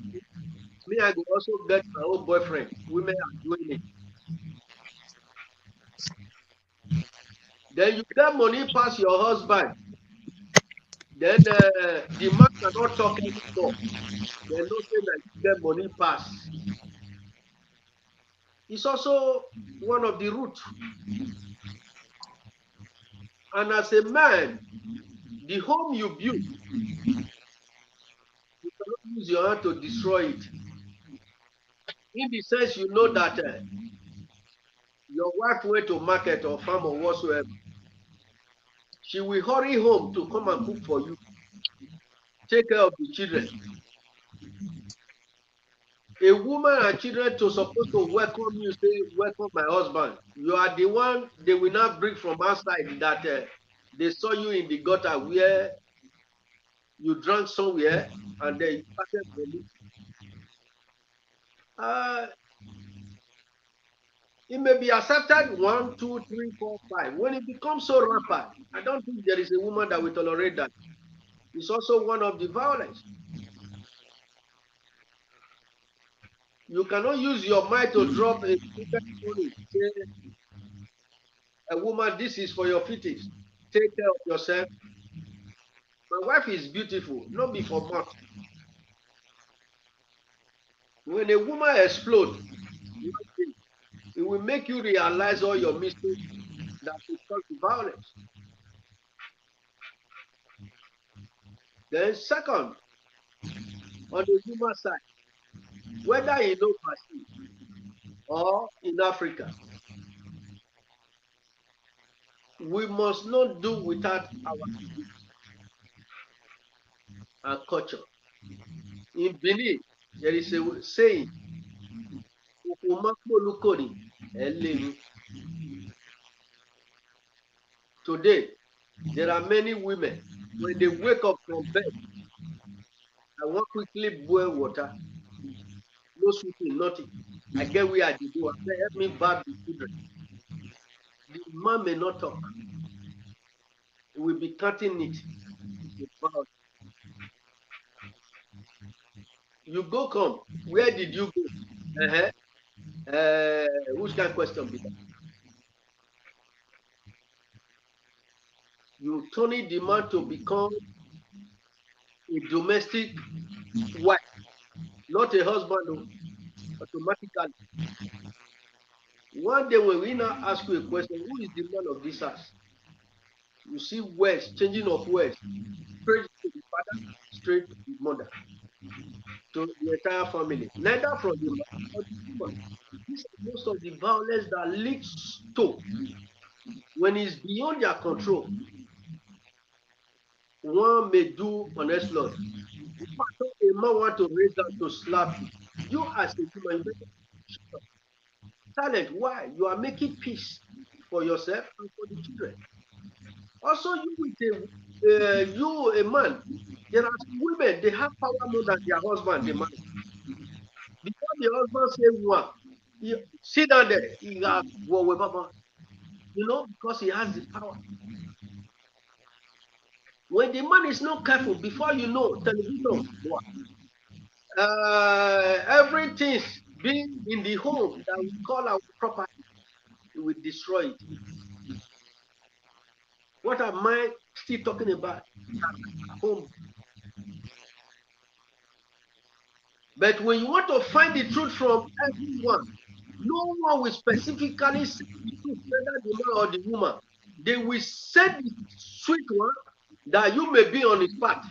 me, I will also get my own boyfriend. Women are doing it. Then you get money past your husband. Then the man cannot talk anymore. They know say that you get money pass. It's also one of the root. And as a man, the home you build, you cannot use your hand to destroy it. In the sense, you know that your wife went to market or farm or whatsoever. She will hurry home to come and cook for you, take care of the children. A woman and children to supposed to welcome you, say, welcome my husband. You are the one they will not bring from outside that they saw you in the gutter where you drank somewhere and then you started vomiting. It may be accepted 1, 2, 3, 4, 5. When it becomes so rampant, I don't think there is a woman that will tolerate that. It's also one of the violence. You cannot use your mind to drop a money. Say, a woman, this is for your fetish. Take care of yourself. My wife is beautiful, not be for mouth. When a woman explodes, it will make you realize all your mistakes that will cause violence. Then second, on the human side, whether in overseas or in Africa, we must not do without our and culture. In Benin, there is a saying, today, there are many women, when they wake up from bed, I want quickly boil water, no sweetening, nothing. I get where I did do. I say, help me bath the children. The man may not talk. He will be cutting it. You go come. Where did you go? Which kind of question be that? You turning the man to become a domestic wife, not a husband, automatically. One day when we now ask you a question, who is the man of this house? You see words, changing of words, straight to the father, straight to the mother, to the entire family. Neither from the man or the woman. These are most of the violence that leads toe, when it's beyond their control, one may do an exploit. If a man want to raise up to slap you, you as a human being, silent. Why? You are making peace for yourself and for the children. Also, you a man, there are some women, they have power more than their husband, the man. Before the husband say one, he sit down there, he has because he has the power. When the man is not careful, before you know, television, everything being in the home that we call our property, it will destroy it. What am I still talking about? Home. But when you want to find the truth from everyone, no one will specifically say the truth, whether the man or the woman. They will say the sweet one that you may be on his path.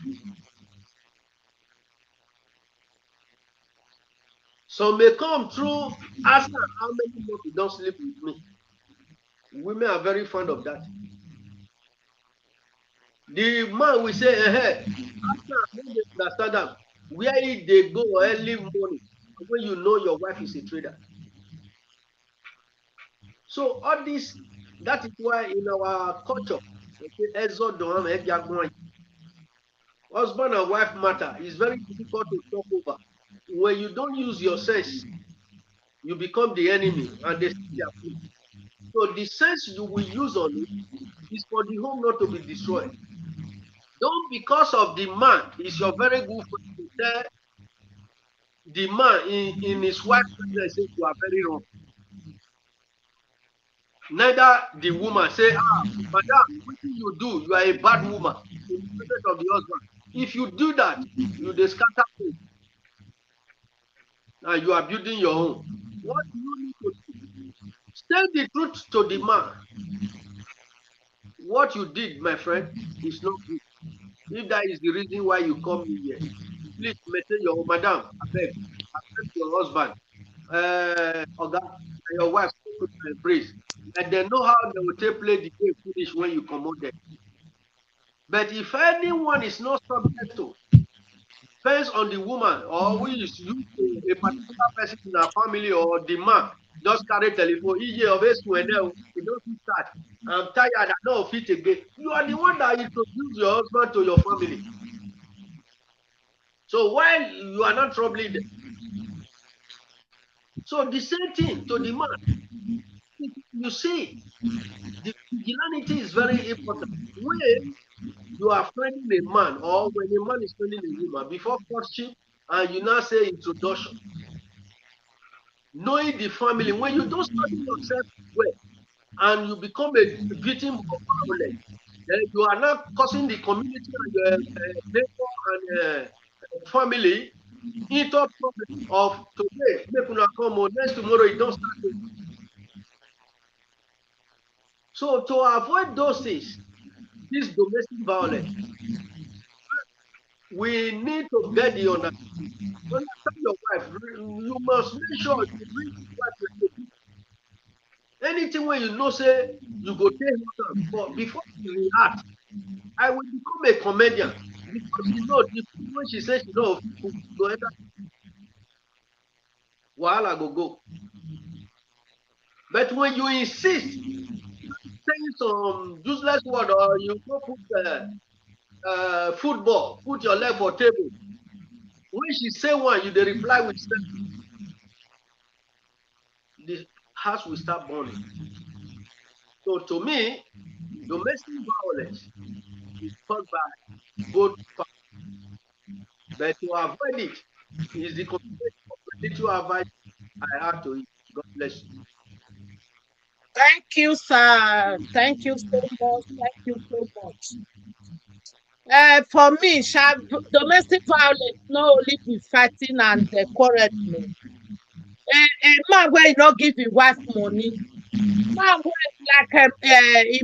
Some may come through asking how many months you don't sleep with me. Women are very fond of that. The man will say, after I understand that, where they go early morning when you know your wife is a trader. So all this, that is why in our culture, husband and wife matter is very difficult to talk over. When you don't use your sense, you become the enemy and they see their food. So the sense you will use on it is for the home not to be destroyed. Don't because of the man is your very good friend to tell the man in his wife's presence say you are very wrong. Neither the woman say, madam, what do you do? You are a bad woman in the presence of the husband. If you do that, you scatter home. And you are building your home. What do you need to do? Tell the truth to the man. What you did, my friend, is not good. If that is the reason why you come here, please maintain your madam, I beg your husband, your wife, embrace. And they know how they will take play the game finish when you come out there. But if anyone is not subject to, depends on the woman or who is used to a particular person in our family or the man just carry telephone. You don't start. I'm tired, I don't fit again. You are the one that introduce your husband to your family. So while you are not troubling them. So the same thing to the man. You see, the vigilante is very important. When you are finding a man or when a man is finding a woman before courtship and you now say introduction, knowing the family, when you don't study yourself well and you become a victim of violence, then you are not causing the community and your neighbor and family into a problem of today, make una come on, next tomorrow you don't start it. So to avoid those things, this domestic violence, we need to get the understanding. Understand your wife. You must make sure you bring your wife. Anything when you know say you go take her, but before you react, I will become a comedian because you know when she says she know go enter wahala go. But when you insist, saying some useless word or you go put football, put your leg for table. When she say one, you dey reply with seven. The house will start burning. So to me, domestic violence is caused by both parties. But to avoid it is the little advice I have to it. God bless you. Thank you, sir. Thank you so much. Thank you so much. For me, domestic violence not only be fighting and quarreling. A man where you not give his wife money, man where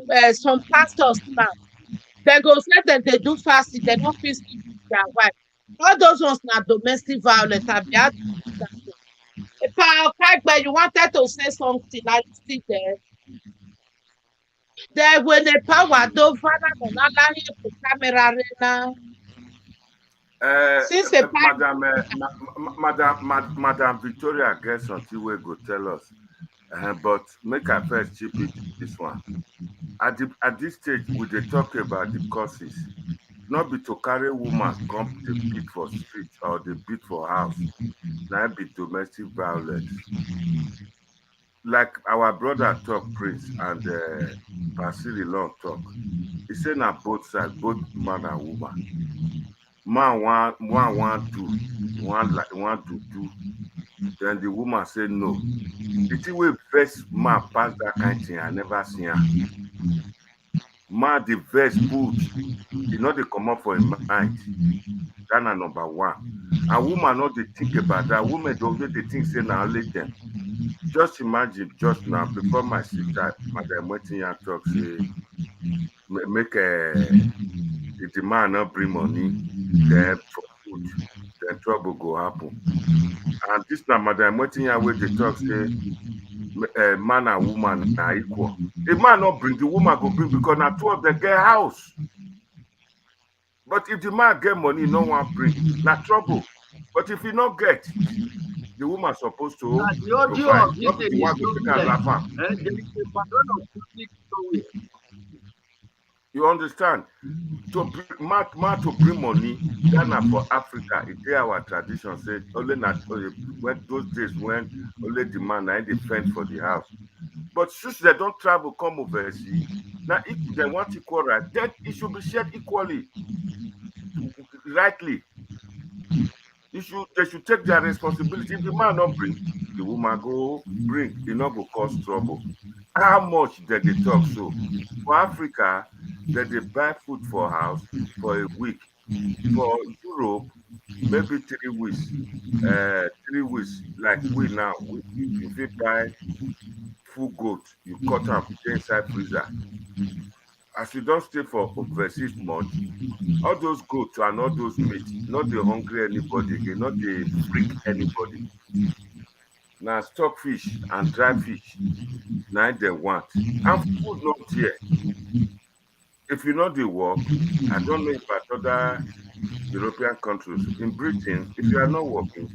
like some pastors now, they go say that they do fasting, they don't feel sleep with their wife. All those ones are domestic violence. And they have to do that. You wanted to say something, are you still there? There when the power do fana no na la here for camera na. Since the Madam, Madam Victoria gets something we go tell us. But make I first chip it this one. At this stage, we dey talk about the causes. Not be to carry woman come the beat for street or the beat for house. Now be domestic violence. Like our brother talk, Prince, and Basili Long talk. He said na both sides, both man and woman. Man want do, want to do. Then the woman say no. The thing wey first man pass that kind of thing, I never seen her. Man the verse put, e no dey comot for him mind. That na number one. And woman not dey think about that. Women don't dey think say na only them. Just imagine, just now, before my sister, Madam Wetinya talk, say, make if the man not bring money, then for food, then trouble go happen. And this now, Madam Wetinya, where they talk, say, man and woman are equal. The man not bring, the woman go bring, because now two of them get house. But if the man get money, no one bring, not trouble. But if he not get, the woman supposed to The audio provide. of this Not thing the is one to not take and clear. laugh am. There is a pattern of conflict somewhere. You understand? To man to bring money, Ghana for Africa, it is our tradition. Say only when those days when only the man and they fend for the house. But since they don't travel, come overseas. Now if they want equal right, then it should be shared equally, rightly. They should take their responsibility. If the man not bring, the woman go bring. It not go cause trouble. How much did they talk so? For Africa, that they buy food for house for a week. For Europe, maybe 3 weeks. 3 weeks, like we now. If you buy full goat, you cut up inside freezer. As you don't stay for overseas months, all those goats and all those meat, not the hungry anybody again, not the freak anybody. Now stockfish and dry fish, now they want. And food not here. If you know the work, I don't know about other European countries. In Britain, if you are not working,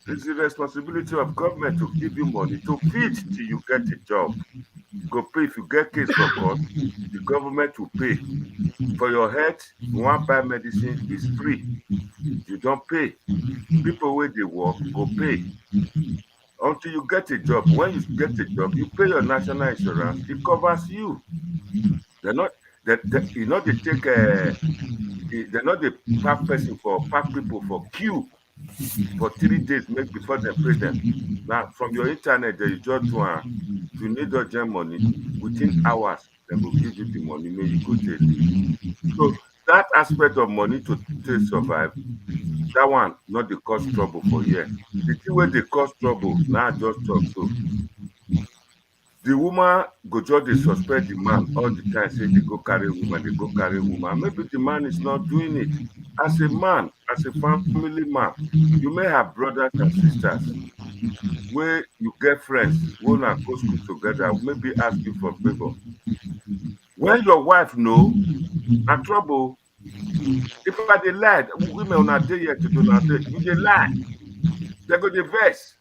it's the responsibility of government to give you money to feed till you get a job. Go pay. If you get case for court, the government will pay. For your health, you want buy medicine, it's free. You don't pay. People where they work go pay. Until you get a job. When you get a job, you pay your national insurance, it covers you. They're not they take they're not the pack person for pack people for queue for 3 days make before they pay them. Now from your internet you just do if you need urgent money within hours they will give you the money make you go take. So that aspect of money to survive, that one not the cause trouble for here. The thing where they cause trouble now just talk so. The woman go just dey suspect the man all the time, say they go carry woman, they go carry woman. Maybe the man is not doing it. As a man, as a family man, you may have brothers and sisters where you get friends, who na go school together, maybe ask you for favor. When your wife know, na trouble. If I dey lie, women una dey here to do na dey, you dey lie. They go dey vex.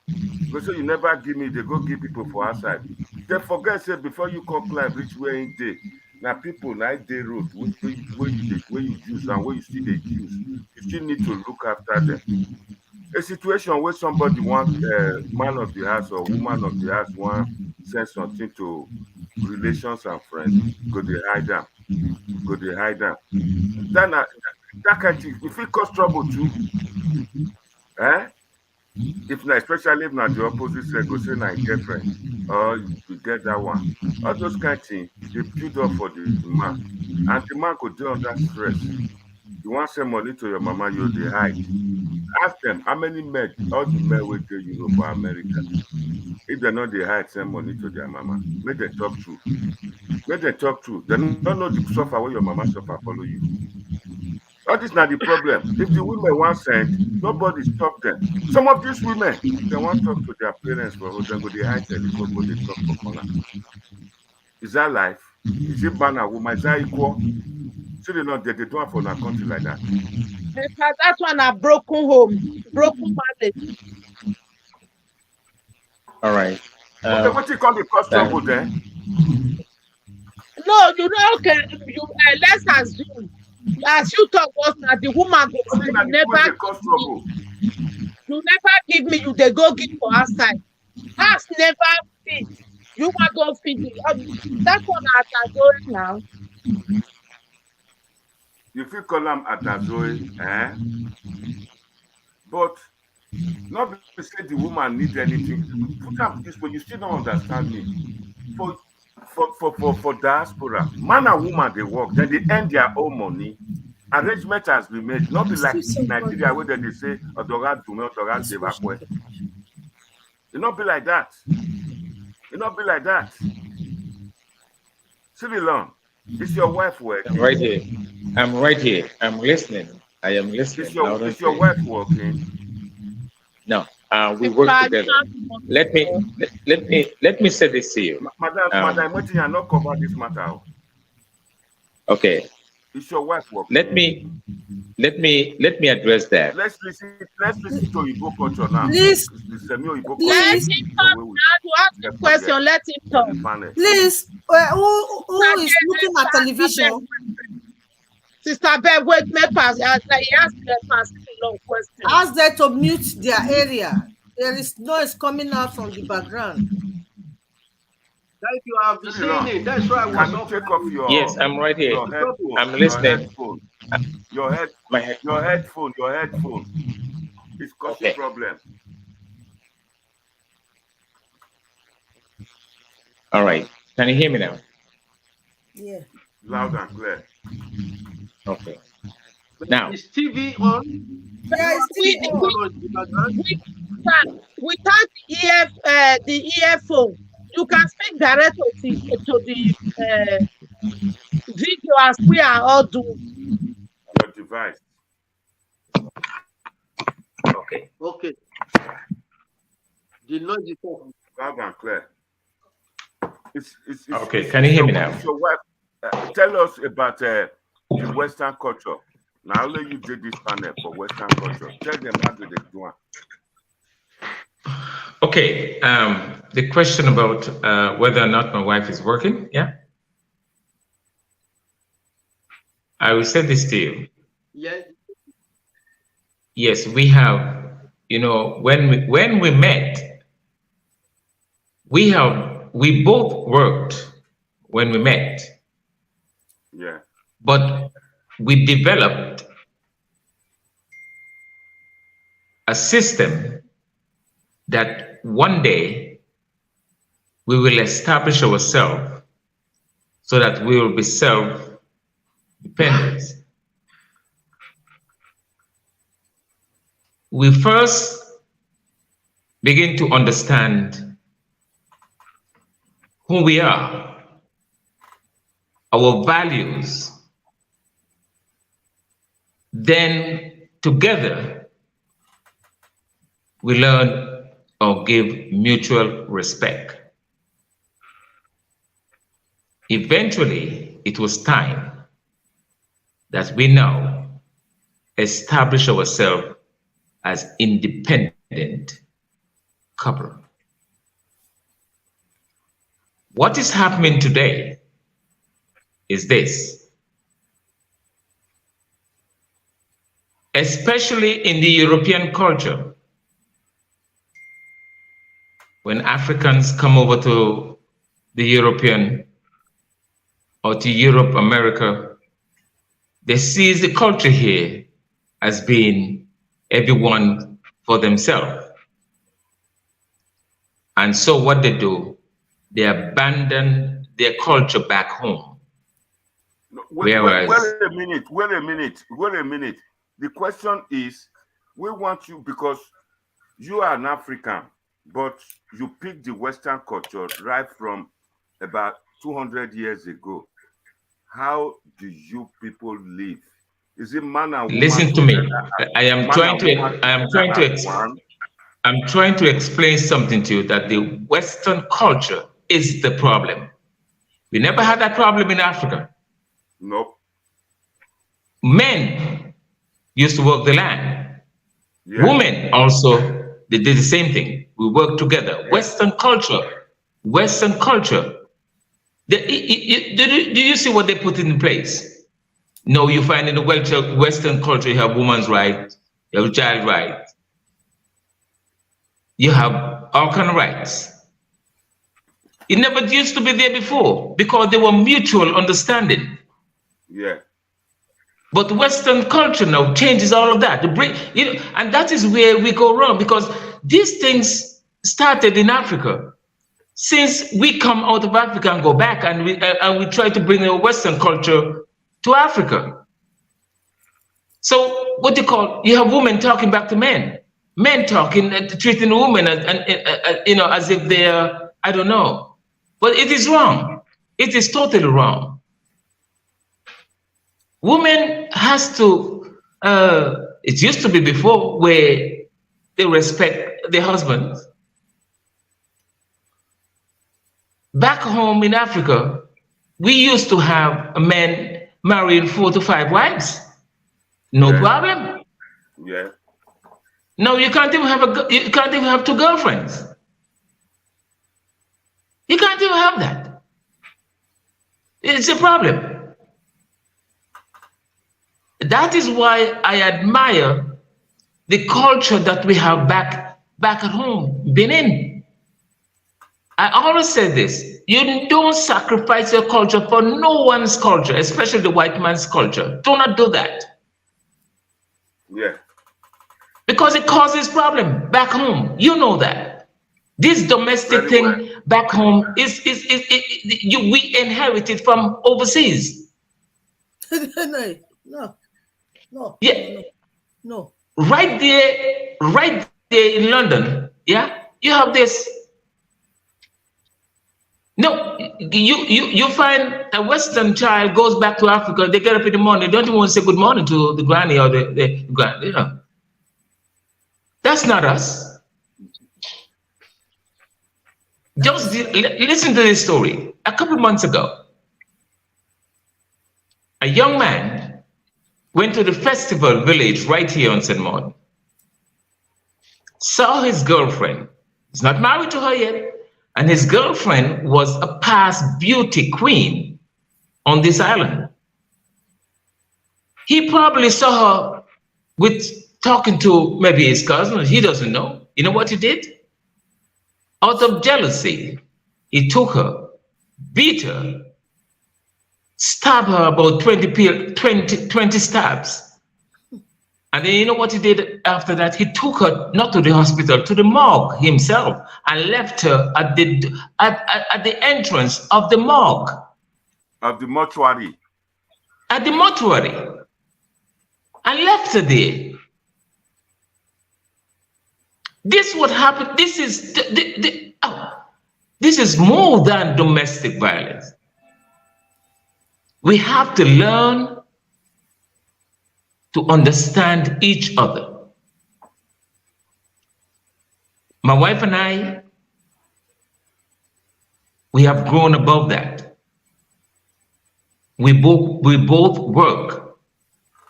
Go say you never give me, they go give people for outside. They forget say before you come climb reach where in day. Now people na dey road where you use and where you still dey use. You still need to look after them. A situation where somebody want man of the house or woman of the house want send something to relations and friends, go dey hide them. Go dey hide them. That kind of thing, if it cause trouble too, if na especially if na the opposite sex go say na girlfriend or you get that one, all those kind of things dey build up for the man, and the man go dey under stress. You want send money to your mama, you dey hide. Ask them how many men, all the men wey dey Europe or America, if they no dey hide send money to their mama, make dem talk true. Make dem talk true. They no know the suffer wey your mama suffer follow you. All this not the problem. If the women want send, nobody stop them. Some of these women, they want to talk to their parents, but they go they hide telephone, but they talk for corner. Is that life? Is it man and woman? Is that equal? So they don't do it for a country like that. In fact, that one a broken home, broken marriage. All right. Okay, what you call the cause trouble there? No, you know, okay, you let's assume, as you talk was that the woman go say, you never give me, you they go give for outside. House never fit. You want go fit it. That one at going now. You feel call them Atazoe, eh? But not because say the woman needs anything. Put up this, but you still don't understand me. For diaspora, man and woman they work, then they earn their own money. Arrangement has been made, not be like Nigeria where they say Odoga Dume, Odoga Devakwe. It not be like that. It not be like that. Sivilon, is your wife working? I'm right here. I'm right here. I'm listening. I am listening. Is your wife working? No. We work together. Let me say this to you. Madam, what you not cover this matter? Okay. Is your wife working? Let me address that. Let's listen to Igbo culture now. Please. Let him talk now. To ask the question, let him talk. Please, who is looking at television? Sister Beth, wait, make us. He asked a long question. Ask them to mute their area. There is noise coming out from the background. Thank you. I've been saying it. That's why I was not. Take off your. Yes, I'm right here. I'm listening. Your headphone is causing problem. All right. Can you hear me now? Yeah. Loud and clear. Okay. Now. Is TV on? Yeah, without the earphone, you can speak directly to the video as we are all doing. Your device. Okay. Okay. The noise is on. Loud and clear. It's okay. Can you hear me now? So what? Tell us about the Western culture. Now, I'll let you do this panel for Western culture. Tell them how do they do it. Okay. The question about whether or not my wife is working, yeah? I will say this to you. Yes. Yes, we have, you know, when we met, we both worked when we met. Yeah. But we developed a system that one day we will establish ourselves so that we will be self-dependent. We first begin to understand who we are, our values. Then together, we learn or give mutual respect. Eventually, it was time that we now establish ourselves as independent couple. What is happening today is this. Especially in the European culture, when Africans come over to the European or to Europe, America, they see the culture here as being everyone for themselves. And so what they do, they abandon their culture back home. Wait a minute. The question is, we want you because you are an African, but you picked the Western culture right from about 200 years ago. How do you people live? Is it man and woman? Listen to me. I'm trying to explain something to you, that the Western culture is the problem. We never had that problem in Africa. Nope. Men used to work the land. Yeah. Women also, they did the same thing. We work together. Yeah. Western culture. Do you see what they put in place? No, you find in the Western culture, you have women's rights, you have child rights, you have all kind of rights. It never used to be there before because there were mutual understanding. Yeah. But Western culture now changes all of that. And that is where we go wrong, because these things started in Africa. Since we come out of Africa and go back, and we try to bring a Western culture to Africa. So what you have women talking back to men talking, treating women as if they're, I don't know. But it is wrong. It is totally wrong. Women has to, it used to be before where they respect their husbands. Back home in Africa, we used to have a man marrying 4 to 5 wives. No problem. Yeah. No, you can't even have 2 girlfriends. You can't even have that. It's a problem. That is why I admire the culture that we have back at home, Benin. I always say this: you don't sacrifice your culture for no one's culture, especially the white man's culture. Do not do that. Yeah. Because it causes problem back home. You know that. This domestic thing back home we inherited from overseas. No. Yeah. No. Right there in London, yeah, you have this. No, you find a Western child goes back to Africa, they get up in the morning, they don't even want to say good morning to the granny or the grand, you know. That's not us. Just listen to this story. A couple months ago, a young man went to the festival village right here on St. Maud, saw his girlfriend. He's not married to her yet. And his girlfriend was a past beauty queen on this island. He probably saw her talking to maybe his cousin. He doesn't know. You know what he did? Out of jealousy, he took her, beat her, stabbed her about 20 stabs. And then you know what he did after that? He took her not to the hospital, to the morgue himself, and left her at the entrance of the morgue. Of the mortuary. At the mortuary. And left her there. This what happened. This is more than domestic violence. We have to learn to understand each other. My wife and I, we have grown above that. We both work,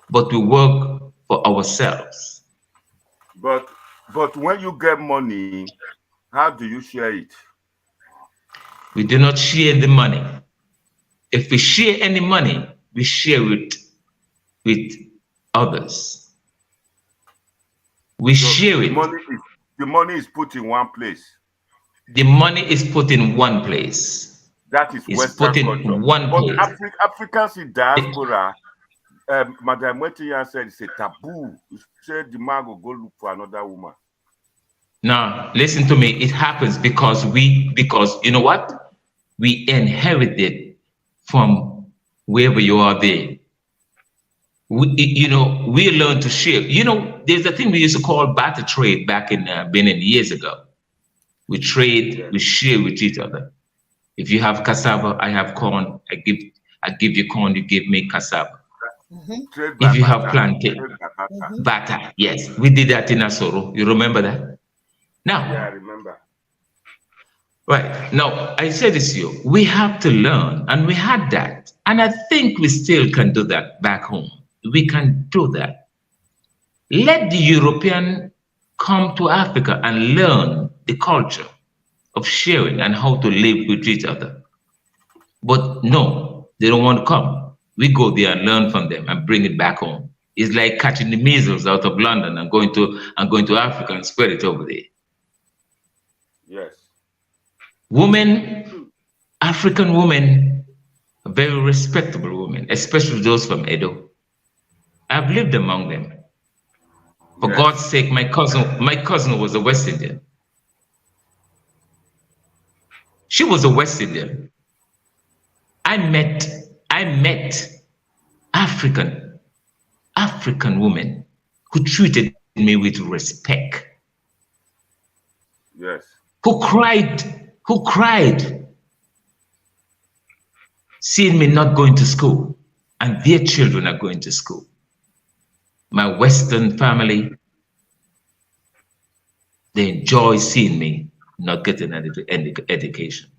but we work for ourselves. But when you get money, how do you share it? We do not share the money. If we share any money, we share it with others. We share it. The money is put in one place. The money is put in one place. That is Western culture. One place. But Africans in diaspora, Madam Wetiyan said it's a taboo. You said the man will go look for another woman. Now, listen to me. It happens because you know what? We inherited from wherever you are there. We learn to share. There's a thing we used to call barter trade back in Benin years ago. We trade, we share with each other. If you have cassava, I have corn. I give you corn, you give me cassava. Mm-hmm. If you have plantain, barter. Yes, we did that in Asoro. You remember that? Now, yeah, I remember. Right. Now, I say this to you. We have to learn, and we had that. And I think we still can do that back home. We can do that. Let the European come to Africa and learn the culture of sharing and how to live with each other. But no, they don't want to come. We go there and learn from them and bring it back home. It's like catching the measles out of London and going to Africa and spread it over there. Yes. Women, African women, are very respectable women, especially those from Edo. I've lived among them. For Yes. God's sake, my cousin was a West Indian. She was a West Indian. I met African women who treated me with respect, Yes. who cried seeing me not going to school, and their children are going to school. My Western family, they enjoy seeing me not getting any education.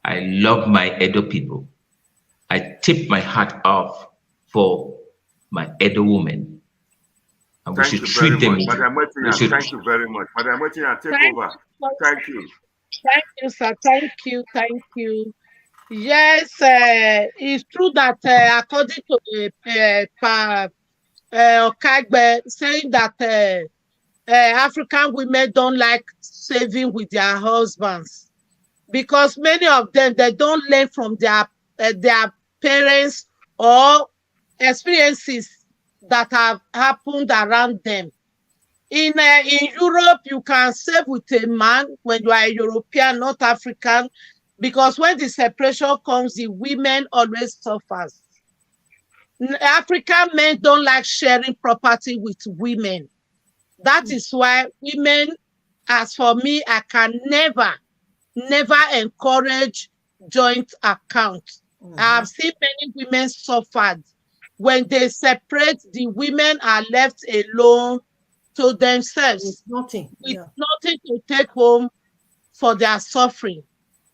I love my Edo people. I tip my hat off for my Edo women. And we Thank should you treat very them. much. Madam We Wettinger, should- thank you very much. Madam Wettinger, take Thank over. you. Thank you. Thank you, sir. Thank you. Thank you. Yes, it's true that according to the Okagbe saying that African women don't like saving with their husbands because many of them they don't learn from their parents or experiences that have happened around them. In Europe, you can save with a man when you are a European, not African, because when the separation comes, the women always suffers. African men don't like sharing property with women. That is why women, as for me, I can never encourage joint account. I have seen many women suffered. When they separate, the women are left alone to themselves It's nothing. with Yeah. nothing to take home for their suffering.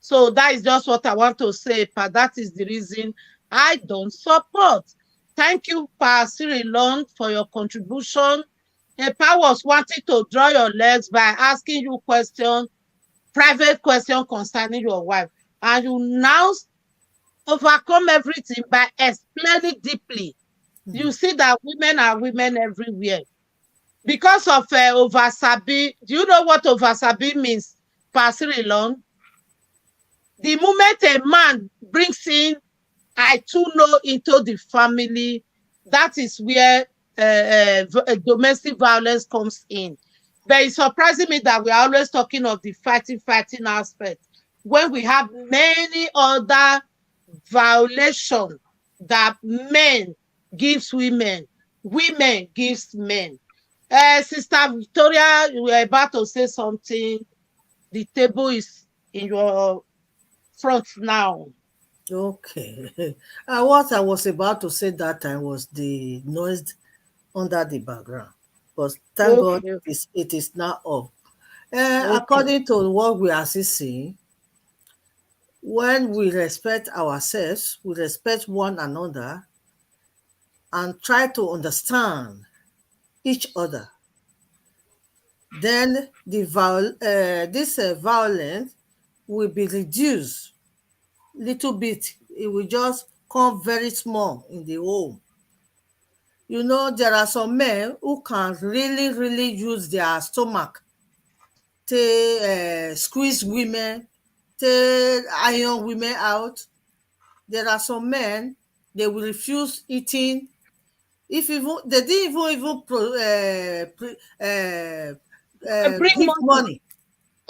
So that is just what I want to say, but that is the reason I don't support. Thank you, Pa Cirilon, for your contribution. Pa was wanting to draw your legs by asking you private question concerning your wife. And you now overcome everything by explaining deeply. You see that women are women everywhere. Because of oversabi, do you know what oversabi means, Pa Cirilon? The moment a man brings in I too know into the family, that is where domestic violence comes in. But it's surprising me that we are always talking of the fighting aspect when we have many other violations that men gives women, women gives men. Sister Victoria, you were about to say something. The table is in your front now. Okay. What I was about to say that time was the noise under the background. But thank God it is now off. According to what we are seeing, when we respect ourselves, we respect one another, and try to understand each other, then this violence will be reduced little bit. It will just come very small in the home. You know, there are some men who can really use their stomach to squeeze women, to iron women out. There are some men, they will refuse eating. If even they didn't even give money,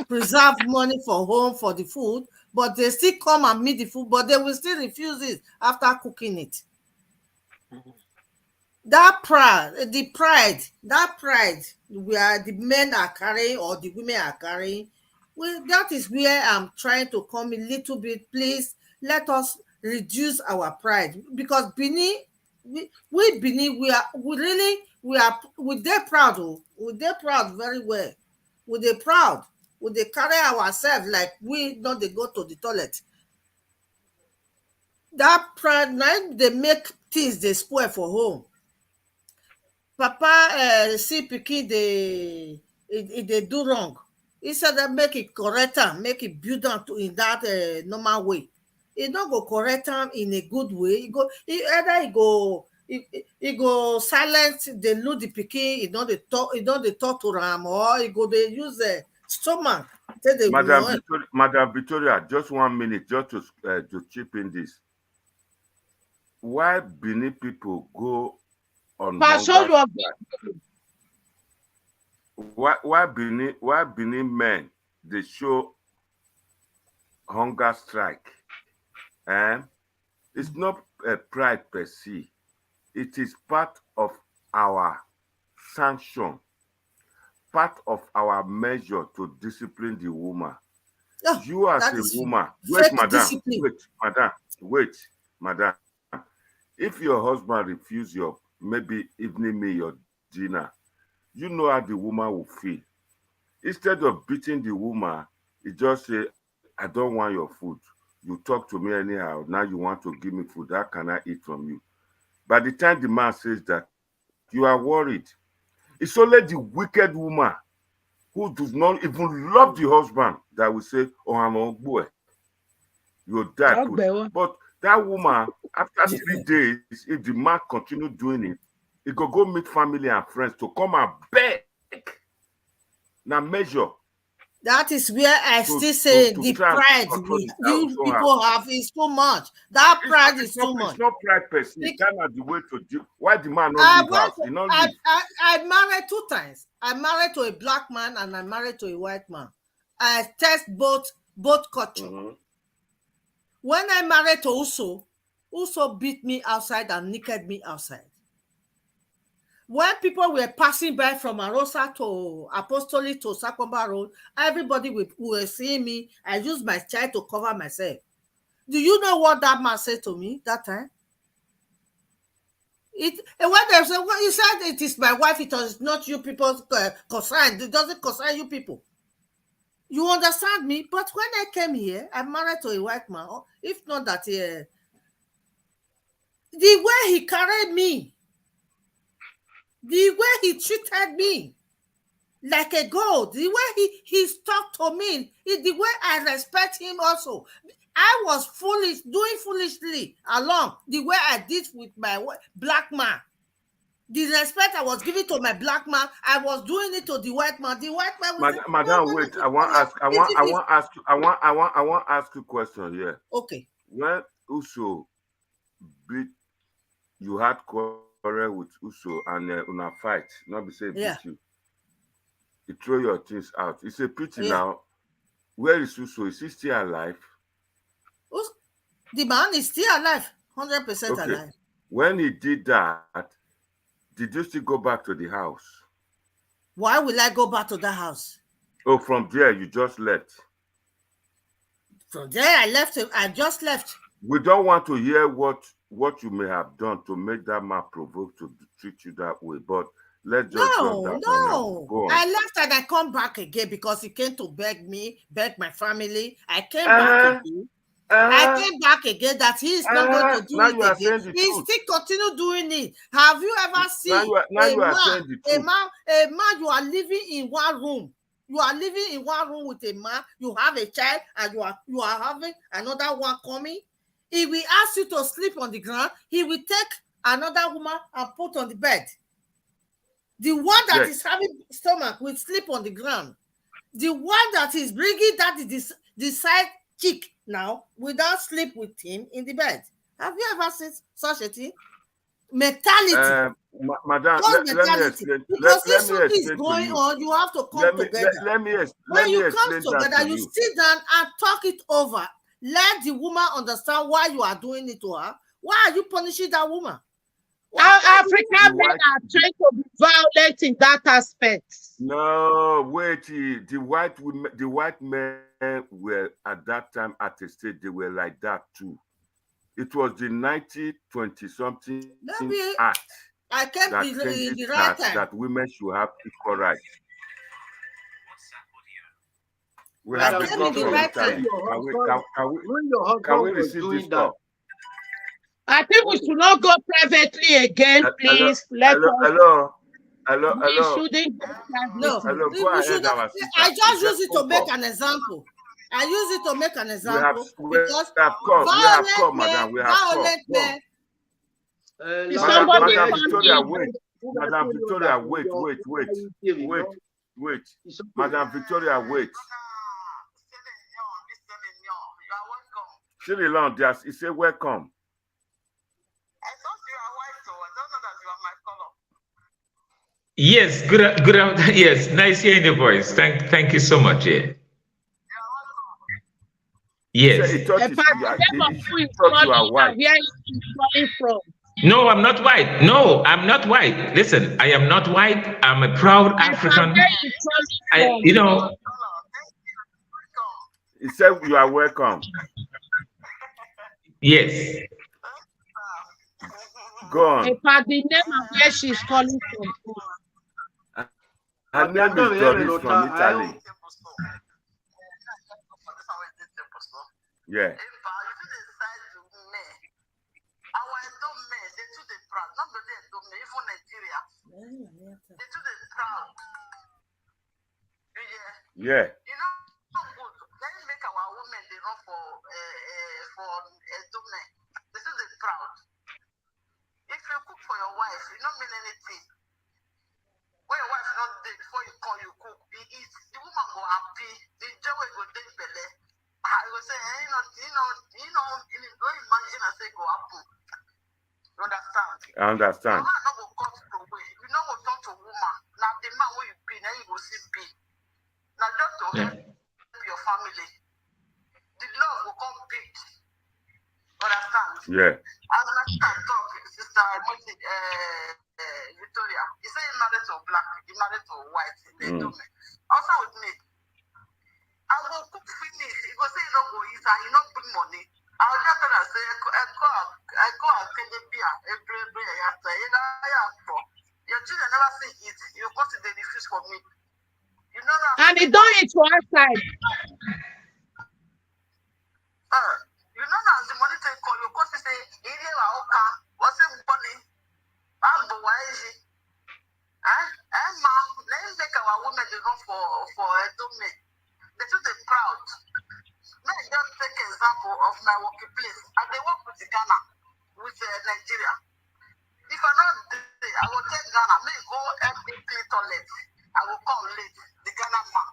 preserve money for home for the food, but they still come and meet the food, but they will still refuse it after cooking it. That pride where the men are carrying or the women are carrying, well, that is where I'm trying to come a little bit. Please let us reduce our pride, because Benin, we Benin, they're proud very well. They're proud. We dey carry ourselves like we no dey go to the toilet. That pride na dey make things dey spoil for home. Papa see pikin dey do wrong. Instead of make it correct am, make it build am to in that normal way. E no go correct am in a good way. Either he go silence dey look the pikin, he no dey talk to am, or he go dey use stomach take dey Madam Victoria, just 1 minute, just to chip in this. Why Benin people go on hunger? Why Benin men they show hunger strike? It's not a pride per se. It is part of our sanction, part of our measure to discipline the woman. Oh, you as a woman, wait, madam. If your husband refuse your maybe evening meal or dinner, you know how the woman will feel. Instead of beating the woman, you just say, I don't want your food. You talk to me anyhow. Now you want to give me food. How can I eat from you? By the time the man says that, you are worried. It's only the wicked woman who does not even love the husband that will say, oh, I'm a boy. You'll die. But that woman, after 3 days, if the man continue doing it, he could go meet family and friends to come and beg. Now measure. That is where I still say the pride you people have is too much. That pride is too much. It's not pride per se. That's the way to do. Why the man not leave house? I married 2 times. I married to a black man and I married to a white man. I test both culture. Mm-hmm. When I married to Uso beat me outside and naked me outside. When people were passing by from Arosa to Apostolic to Sakomba Road, everybody were seeing me. I used my child to cover myself. Do you know what that man said to me that time? When they said, well, he said it is my wife, it was not you people's concern. It doesn't concern you people. You understand me? But when I came here, I married to a white man. If not that, the way he carried me, the way he treated me like a god, the way he talked to me, the way I respect him also. I was doing foolishly along the way I did with my black man. The respect I was giving to my black man, I was doing it to the white man. The white man was Madam, wait, I want to ask you a question here. Okay. When Uso beat, you had quarrel with Uso and una fight, not be say beat you. You throw your things out. It's a pity now. Where is Uso? Is he still alive? The man is still alive, 100% alive. When he did that, did you still go back to the house? Why will I go back to the house? Oh, from there you just left. From there I left. I just left. We don't want to hear what you may have done to make that man provoke to treat you that way. But let's just no. I left and I come back again because he came to beg my family. I came back again. I came back again that he is not going to do it again. He still continue doing it. Have you ever seen a man? You are living in one room. You are living in one room with a man. You have a child, and you are having another one coming. He will ask you to sleep on the ground. He will take another woman and put on the bed. The one that is having stomach will sleep on the ground. The one that is bringing that is the side chick now without sleep with him in the bed. Have you ever seen such a thing? Mentality. Madam, let me explain. Because if something is going on, you have to come together. When you come together, you sit down and talk it over. Let the woman understand why you are doing it to her. Why are you punishing that woman? Our African men are trying to be violent in that aspect. No, wait. The white men were at that time at a stage they were like that too. It was the 1920 something act. I can't be the right time that women should have equal rights. We I have a said call in the from right Italy. time. When your husband Can we was receive doing this that, call? I think we should not go privately again, Hello, please. Let hello, us. hello, hello, We hello, shouldn't go No, privately. hello. Go we should ahead, not. our sister. I just It's a use it phone to make call. an example. I use it to make an We example we because have come. We have come, violent men, madam. We have come. violent men. Is Madam, somebody Madam can Victoria, be wait. Madam Victoria, wait. Madam Victoria, wait. Sierra Leone, he said welcome. Yes, yes, nice hearing your voice. Thank you so much. Yeah. Yes. He thought a he thought you are white. Where is he calling from? No, I'm not white. No, I'm not white. Listen, I am not white. I'm a proud African. You know. He said you are welcome. Yes. Go on. The name of where she's calling from. Her name is Doris from Italy. Yeah. Yeah. You know, let's make our women they run for Edome. They say they're proud. If you cook for your wife, you don't mean anything. When your wife not there before you call, you cook, you eat. The woman go happy. The joy go take belly. I go say, don't imagine I say go happen. You understand? I understand. The man not go cut away. You know what turn to woman. Now the man where you be, now you go see be. Now just to help your family. The love will come big. Understand? Yeah. As my sister talk, sister Victoria, you say you're married to black, you're married to white, they do me. Also with me, I will cook finish. You go say you don't go eat and you don't bring money. I'll just tell her, say, I go and pay the beer every after. You know, I ask for. Your children never say eat. You go to the refuse for me. You know that. And he don't eat for outside. You know that the money take call you because you say area wa oka what's it money I'm the wise ma let's make our women they run for Edome. They too they proud. Let me just take an example of my working place. And they work with Ghana, with Nigeria. If I'm not there, I will tell Ghana, may go every clean toilet. I will come late, the Ghana man.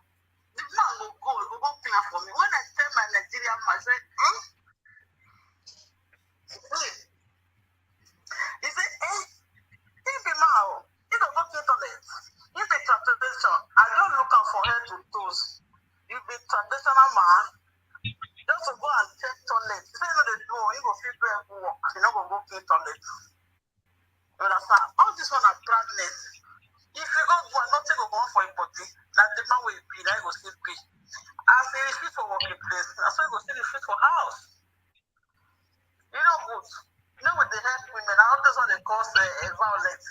The man will go clean for me. When I tell my Nigerian man, I say, he said, if the man, he don't go clean toilet. If the tradition, I don't look out for head to toes. You be traditional man, just to go and check toilet. You say, you know, they do, you go feel every work. You know, go clean toilet. You understand? All this one are proudness. If you go nothing go on for your body, that the man will be, then you go still be. As he is fit for working place, that's why you go still be fit for house. You know good. You know with the help women, all this one they cause violence.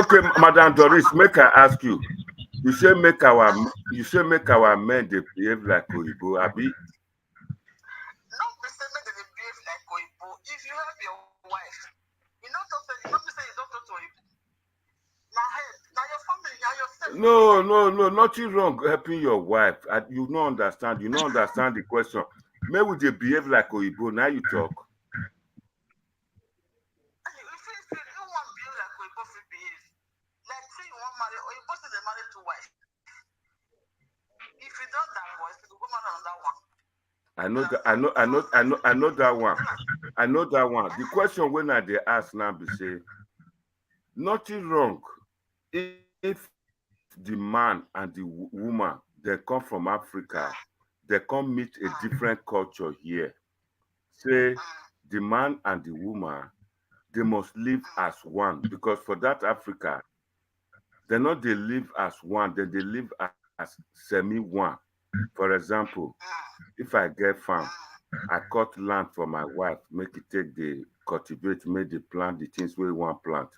Okay, Madam Doris, make I ask you. You say make our men they behave like Oyibo, Abi? Not be saying that they behave like Oyibo. If you have your wife, you know not be saying you don't talk to Oyibo. Now your family, now yourself. No, nothing wrong helping your wife. You don't understand. You don't understand the question. Maybe they behave like Oyibo. Now you talk. If you don't want to behave like Oyibo, behave. Like say you want marry Oyibo, say they marry two wives. If you don't divorce, you go marry another one. I know that one. I know that one. The question when they ask now be say, nothing wrong if the man and the woman they come from Africa, they come meet a different culture here. Say the man and the woman, they must live as one, because for that Africa, they not they live as one, then they live as semi-one. For example, if I get farm, I cut land for my wife, make it take the cultivate, make the plant the things where we want plant.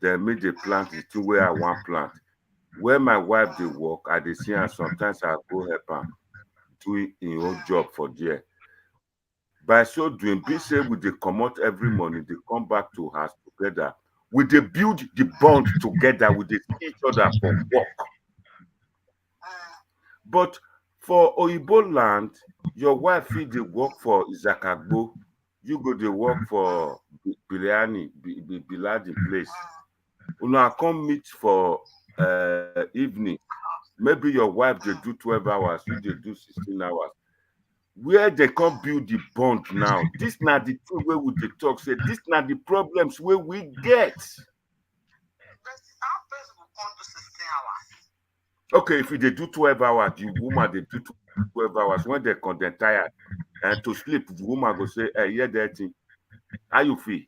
Then make the plant the thing where I want plant. where my wife dey work, I dey see her. Sometimes I go help her do im own job for there. By so doing, be say we dey comot every morning, they come back to house together. We dey build the bond together. We dey see each other for work. But for Oyibo land, your wife fit dey work for Izakagbo, you go dey work for Bilani place. Una come meet for evening. Maybe your wife dey do 12 hours, you dey do 16 hours. Where they come build the bond now? This na the thing where we dey talk. Say this na the problems where we get. Okay, if they do 12 hours, the woman they do 12 hours. When they come, they're tired and to sleep, the woman go say, "Hey, yeah, that thing. How you feel?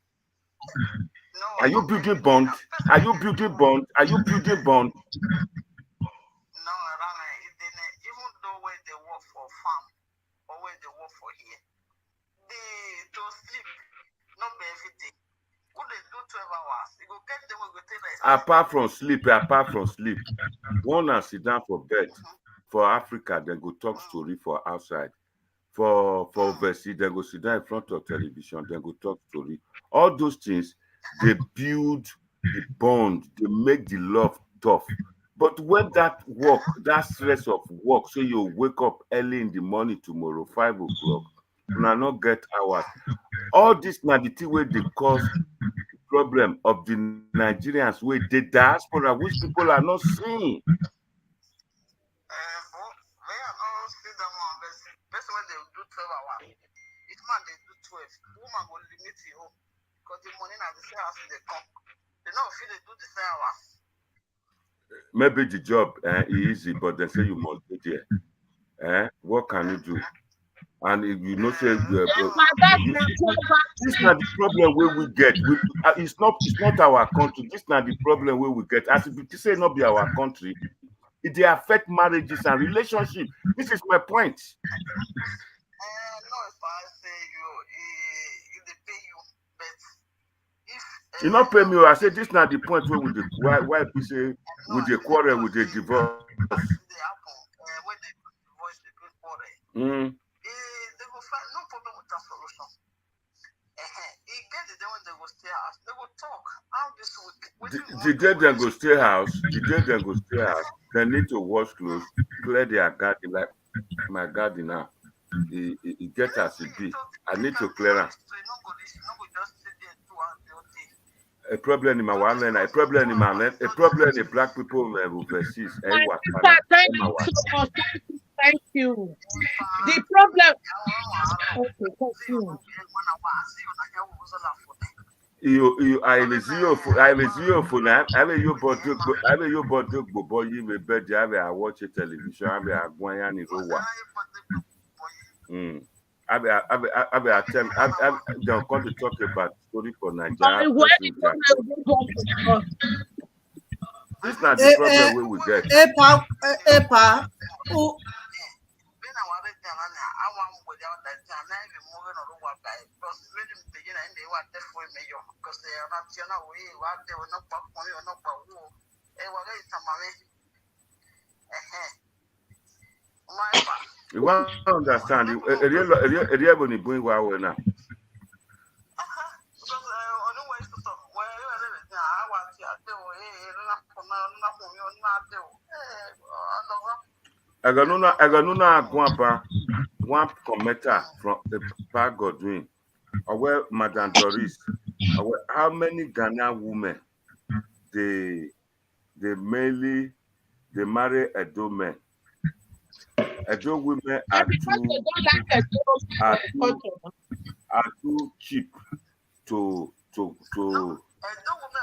Are you building bond? Are you building bond? Are you building bond?" No, Rana, even though when they work for farm or when they work for here, they to sleep, not every day. Could they do 12 hours? You go get them, we go take rest. Apart from sleep, one and sit down for bed. For Africa, then go talk story for outside. For overseas, then go sit down in front of television, then go talk story. All those things, they build the bond, they make the love tough. But when that work, that stress of work, so you wake up early in the morning tomorrow, 5 o'clock, you not get hours. All this now the thing where they cause the problem of the Nigerians where the diaspora, which people are not seeing. When they do 12 hours, each man they do 12. Woman will limit you because the money now the same house they come. They don't feel they do the same hours. Maybe the job is easy, but they say you must be there. What can you do? And if you know, say this is not the problem where we get. It's not our country. This is not the problem where we get. As if you say not be our country, it affect marriages and relationships. This is my point. No, if I say if they pay you, but if you not pay me, I say this is not the point where we why we say with the quarrel, with the divorce. They happen when they divorce, they go quarrel. They will find no problem with that solution. It get the day when they go stay house, they will talk. How this week? The day they go stay house, they need to wash clothes, clear their garden like my garden now. It get as it be. I need to clear them. A problem in my one land, a problem in my land, a problem in black people overseas. Thank you. The problem. Okay, continue. I watch television. I come to talk about story for Nigeria. This is not the problem where we get. Epa, You want to understand? I got one commenter from the Park Godwin. Where Madame Doris, how many Ghanaian women they marry Edo men. Edo women are too cheap to Edo women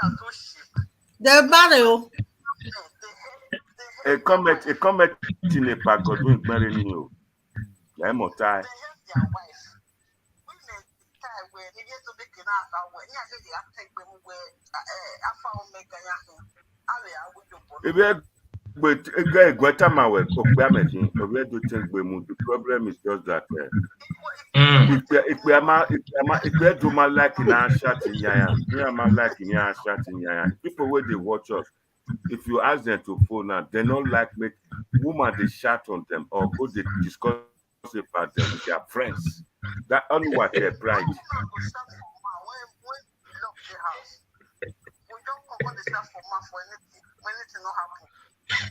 are too cheap. they marry. A comment in a Park Godwin marrying you. I'm not tired. They help their wife. Where they get to make an answer where yeah, they take them where the problem is just that people where they watch us, if you ask them to phone now, they don't like make woman they shout on them or go they discuss about them with their friends. That only what their pride. When we lock the house, we don't come on the staff for man for anything. When anything not happen.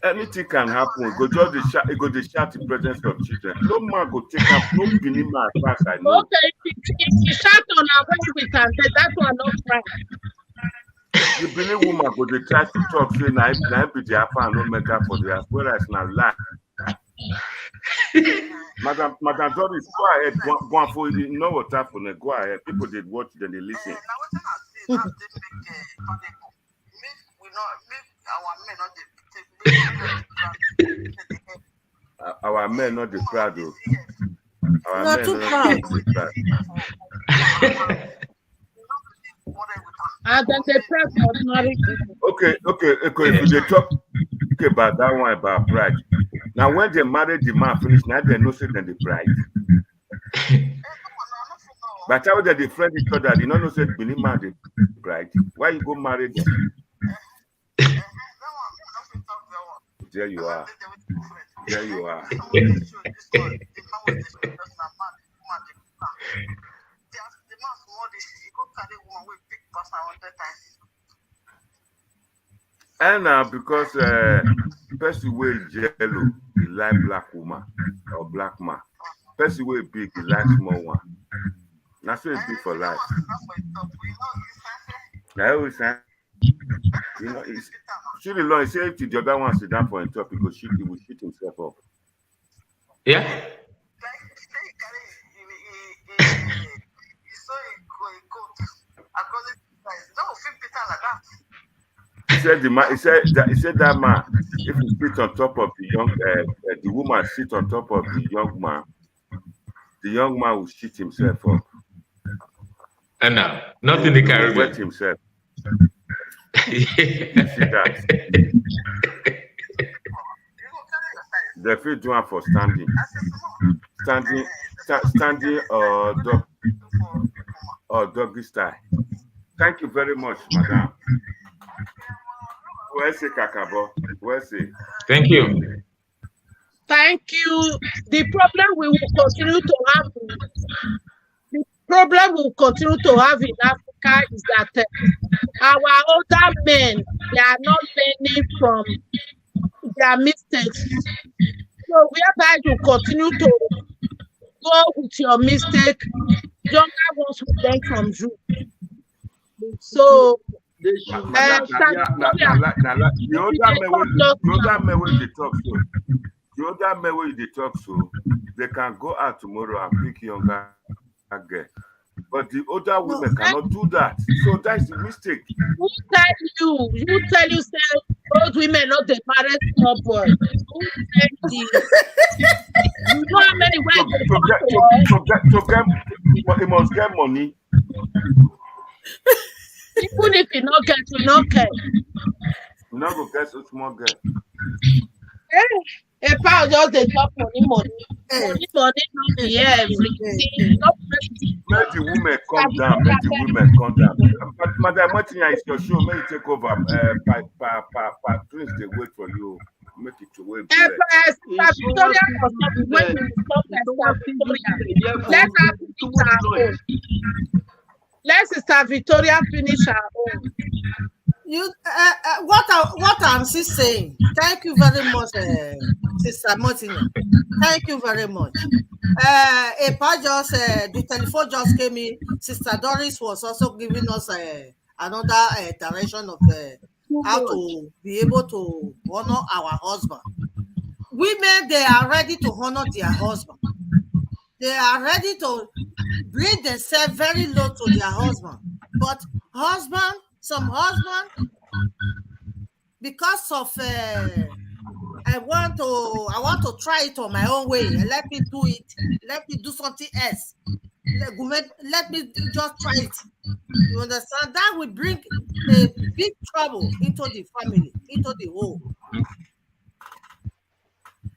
Anything can happen. Go just the shout. Go the shout in presence of children. No man go take up. No beginning man as far as I know. Okay, if you shout on our way with her, then that's one not right. You believe woman go they try to talk say na be the alpha and omega for the house, whereas na lie. Madam Doris, go ahead. Go on for you know what happened. Go ahead. People did watch, then they listen. Now what I say, now they make we not make our men not Our men not the proud though. Our Not men too not proud. the proud. And then they press ordinary people. Okay. If they talk about that one about pride. Now when they married the man finish, now they know say then the pride. But how they friend each other, they don't know say believe man the pride. Why you go marry them? There you are. There you are. And now because person wey yellow, he like black woman or black man. Person wey big, he like small one. That's what it be for life. I always say, you know, it's shoot the law. He say if the other one sit down for him top, he will shoot himself up. Yeah. He said the man. He said that man. If he sit on top of the the woman sit on top of the young man will shoot himself up. And now, not in the He will wet Caribbean. himself. You see that? The fit do one for standing or doggy style. Thank you very much, madam. Where's the kakabo? Where's it? Thank you. Thank you. The problem we will continue to have. The problem we'll continue to have in Africa is that our older men, they are not learning from their mistakes. So whereby you continue to go with your mistake, younger ones will learn from you. So They should The other men wey dey talk so. The other men wey dey talk so, they can go out tomorrow and pick younger girl. But the older women cannot do that. So that's the mistake. who tell you say old women not the married small boy? Who tell you? You know how many ways they come to us? He must get money. Even if you not get, you not care. You not go get so small girl. A pound just they talk money. Money not be everything. Let the women come down. Let the women come down. Madam Martina, it's your show. May you take over. Please, they wait for you. Make it to wait. Victoria for some when you stop Victoria. Let her finish her own. Let Sister Victoria finish her own. You what I'm still saying. Thank you very much, Sister Martina. Thank you very much. The telephone just came in. Sister Doris was also giving us another direction of how to be able to honor our husband. Women, they are ready to honor their husband. They are ready to bring themselves very low to their husband. But some husband, because of I want to try it on my own way. Let me do it. Let me do something else. Let me just try it. You understand? That will bring a big trouble into the family, into the home.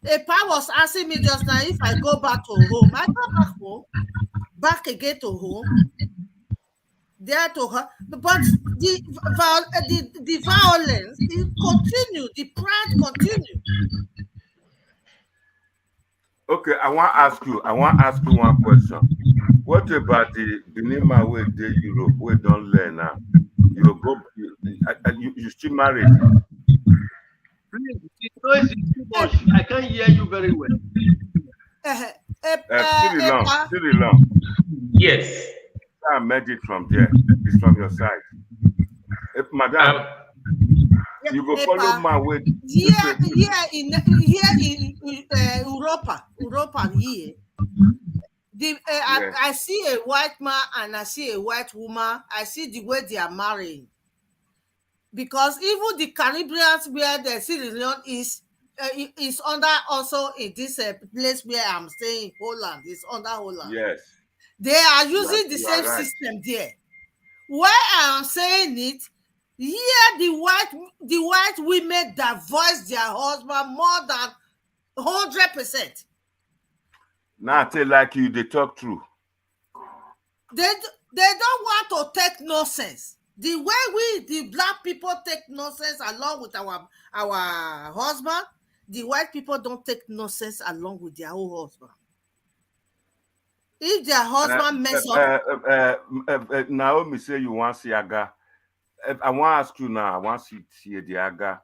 A pa was asking me just now if I go back to home. I go back home, back again to home. there to her, but the violence it continue, the pride continue. Okay, I want to ask you one question. What about the Benima way they Europe we don't learn now? You still married? Please, the noise is too much. I can't hear you very well. Still long. Yes. I made it from there. It's from your side. Madam, you go follow my way. Here in Europa here. I see a white man and I see a white woman. I see the way they are marrying. Because even the Caribbeans where the Sierra Leone is under also in this place where I'm staying, Holland. It's under Holland. Yes. They are using the same system there. Why I am saying it, here the white women divorce their husband more than 100%. Now I tell like you, they talk true. They don't want to take nonsense. The way the black people take nonsense along with our husband, the white people don't take nonsense along with their own husband. If their husband mess up, Naomi say you want to see Aga. I want to ask you now. I want to see the Aga.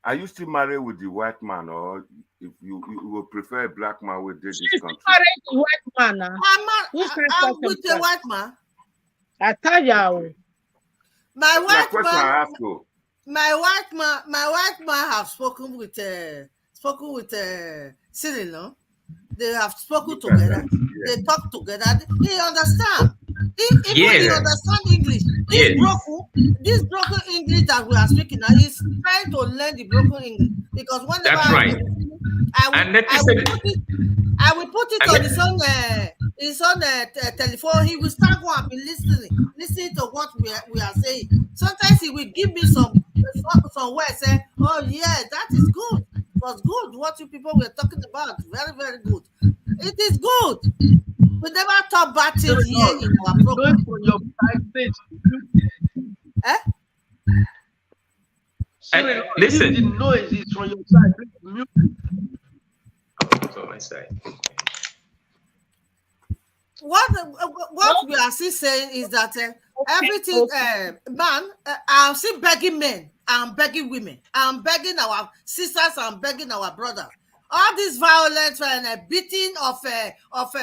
Are you still married with the white man, or if you would prefer a black man with this country? Married the white man. I'm with the white man. I tell you. My white man have spoken with Cyril. They have spoken together. They talk together. He understand. He understand English. This broken English that we are speaking now is trying to learn the broken English, because whenever that's right. I will put it on his own telephone. He will start going and be listening to what we are saying. Sometimes he will give me some words. Say, "Oh yeah, that is good. It was good. What you people were talking about, very very good. It is good. We never talk bad things here in our program." Listen. The noise is from your side. Mute. It's on my side. What we are still saying is that everything, man, I'm still begging men, I'm begging women, I'm begging our sisters, I'm begging our brothers. All this violence and beating of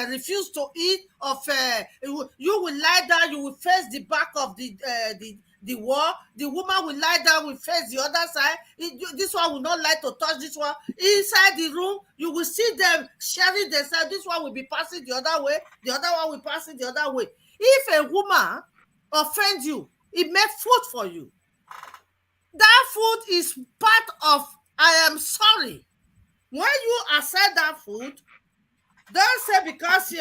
refuse to eat, you will lie down, you will face the back of the wall. The woman will lie down, will face the other side. This one will not like to touch this one. Inside the room, you will see them sharing themselves. This one will be passing the other way. The other one will pass it the other way. If a woman offends you, it makes food for you. That food is part of I am sorry. When you accept that food, don't say because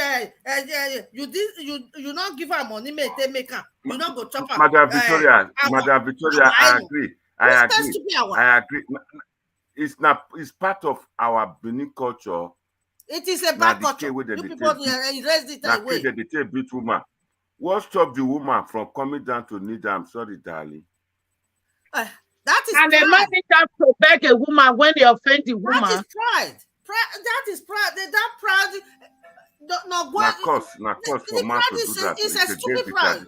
you not give her money, make her. You not go chop her. Madam Victoria, I agree. I agree. It's part of our Benin culture. It is a bad culture. You people erase it away. They take beat woman. What stopped the woman from coming down to kneel down? I'm sorry, darling. That is and the man have to beg a woman when they offend the woman. That is pride. That is pride. That pride. No, not cause for man to do that. It's a stupid pride.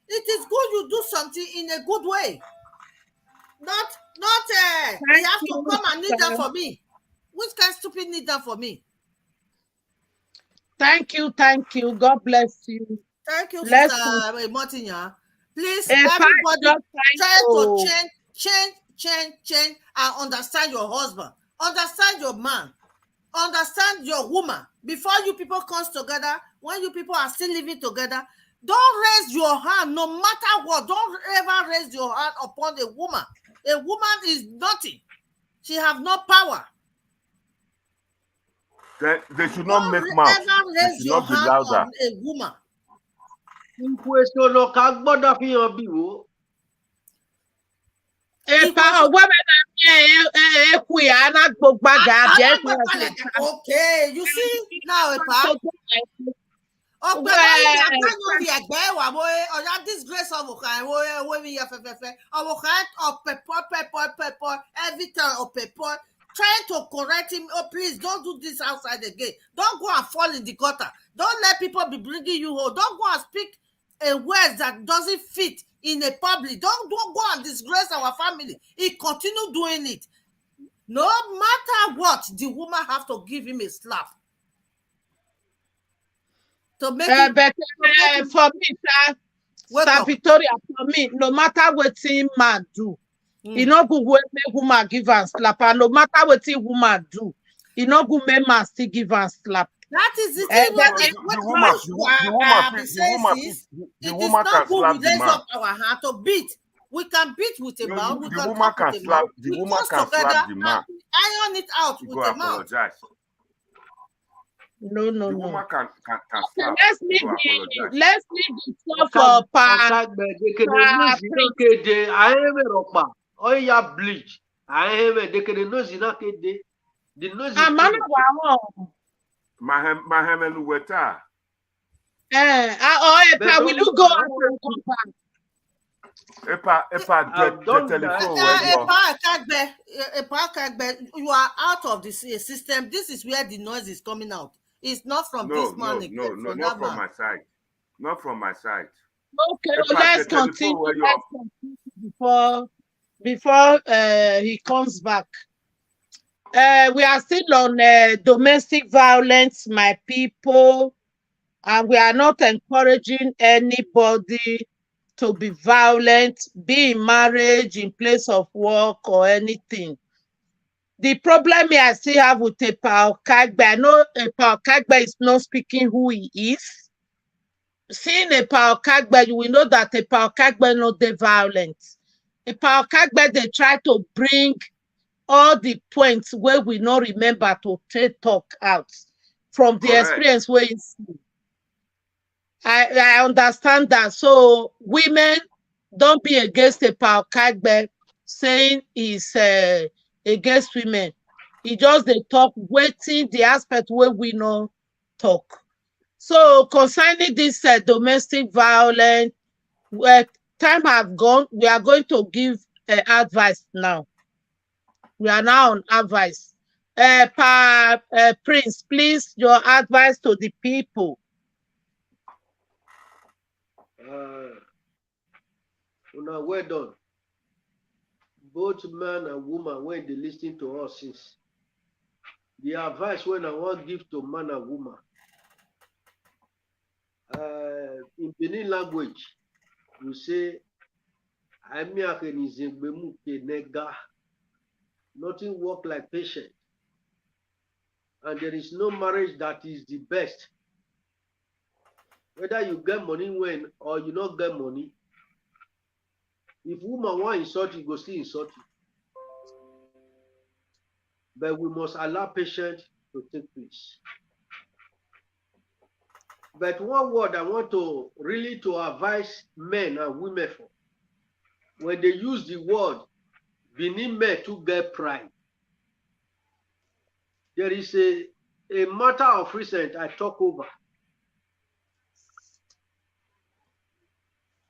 It is good you do something in a good way. Not you have to come and kneel down for me. Which kind of stupid kneel down for me? Thank you. God bless you. Thank you, Sister Martinia. Please, everybody try to change and understand your husband. Understand your man. Understand your woman. Before you people comes together, when you people are still living together, don't raise your hand no matter what. Don't ever raise your hand upon a woman. A woman is nothing. She have no power. They should not make mouth. Don't ever raise your hand on a woman. Okay, you see now, Ọ̀pẹ báyìí àgbáyọ̀ fi ẹ̀gbẹ́ wà mọ́ ọ̀yà disgrace ọ̀mùkà ẹ̀wọ́ mi yẹ fẹ́fẹ́fẹ́ ọ̀mùkà ọ̀pẹ̀pọ̀ every time ọ̀pẹ̀pọ̀ trying to correct him. Oh, please don't do this outside again. Don't go and fall in the gutter. Don't let people be bringing you home. Don't go and speak a word that doesn't fit in a public. Don't go and disgrace our family. He continue doing it. No matter what, the woman have to give him a slap. To make but for me, Sir Victoria, for me, no matter what man do, you know go make woman give and slap, and no matter what woman do, you know go make man still give and slap. That is the thing. The woman can slap the man. Our hand to beat. We can beat with a mouth. The woman can slap the man. Iron it out with a mouth. No. The woman can slap. Let's leave the stuff for bleach. I have a nose in a kid. The nose Mahemeluweta. We do go and come back. You are out of the system. This is where the noise is coming out. It's not from this man. No, not from my side. Not from my side. Okay, let's continue. Before he comes back. We are still on domestic violence, my people, and we are not encouraging anybody to be violent, be in marriage, in place of work, or anything. The problem I still have with Epa Okagbe, I know Epa Okagbe is not speaking who he is. Seeing Epa Okagbe, you will know that Epa Okagbe not the violence. Epa Okagbe, they try to bring all the points where we not remember to talk out from the experience where you see. I understand that. So women, don't be against Epa Okagbe saying he's against women. He just they talk, waiting the aspect where we know talk. So concerning this domestic violence, where time have gone, we are going to give advice now. We are now on advice. Prince, please, your advice to the people. Well done. Both man and woman, when they listen to us, since the advice when I want to give to man and woman, in Benin language, we say, nothing work like patient. And there is no marriage that is the best. Whether you get money when or you not get money, if woman want insult you, go still insult you. But we must allow patience to take place. But one word I want to really to advise men and women for, when they use the word Benin men to get pride. There is a matter of recent I talk over.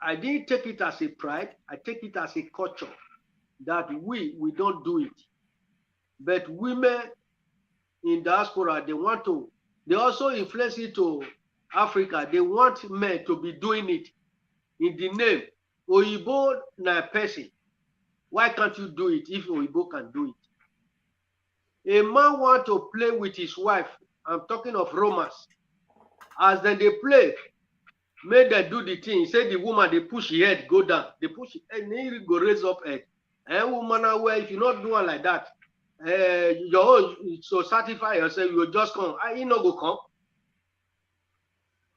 I didn't take it as a pride. I take it as a culture that we don't do it. But women in diaspora, they also influence it to Africa. They want men to be doing it in the name Oyibo na person. Why can't you do it if Oyibo can do it? A man want to play with his wife. I'm talking of romance. As then they play, make them do the thing. Say the woman, they push her head, go down. They push it, and then go raise up head. And woman, well, if you're not doing like that, your own, so satisfy yourself, you will just come. You not go come.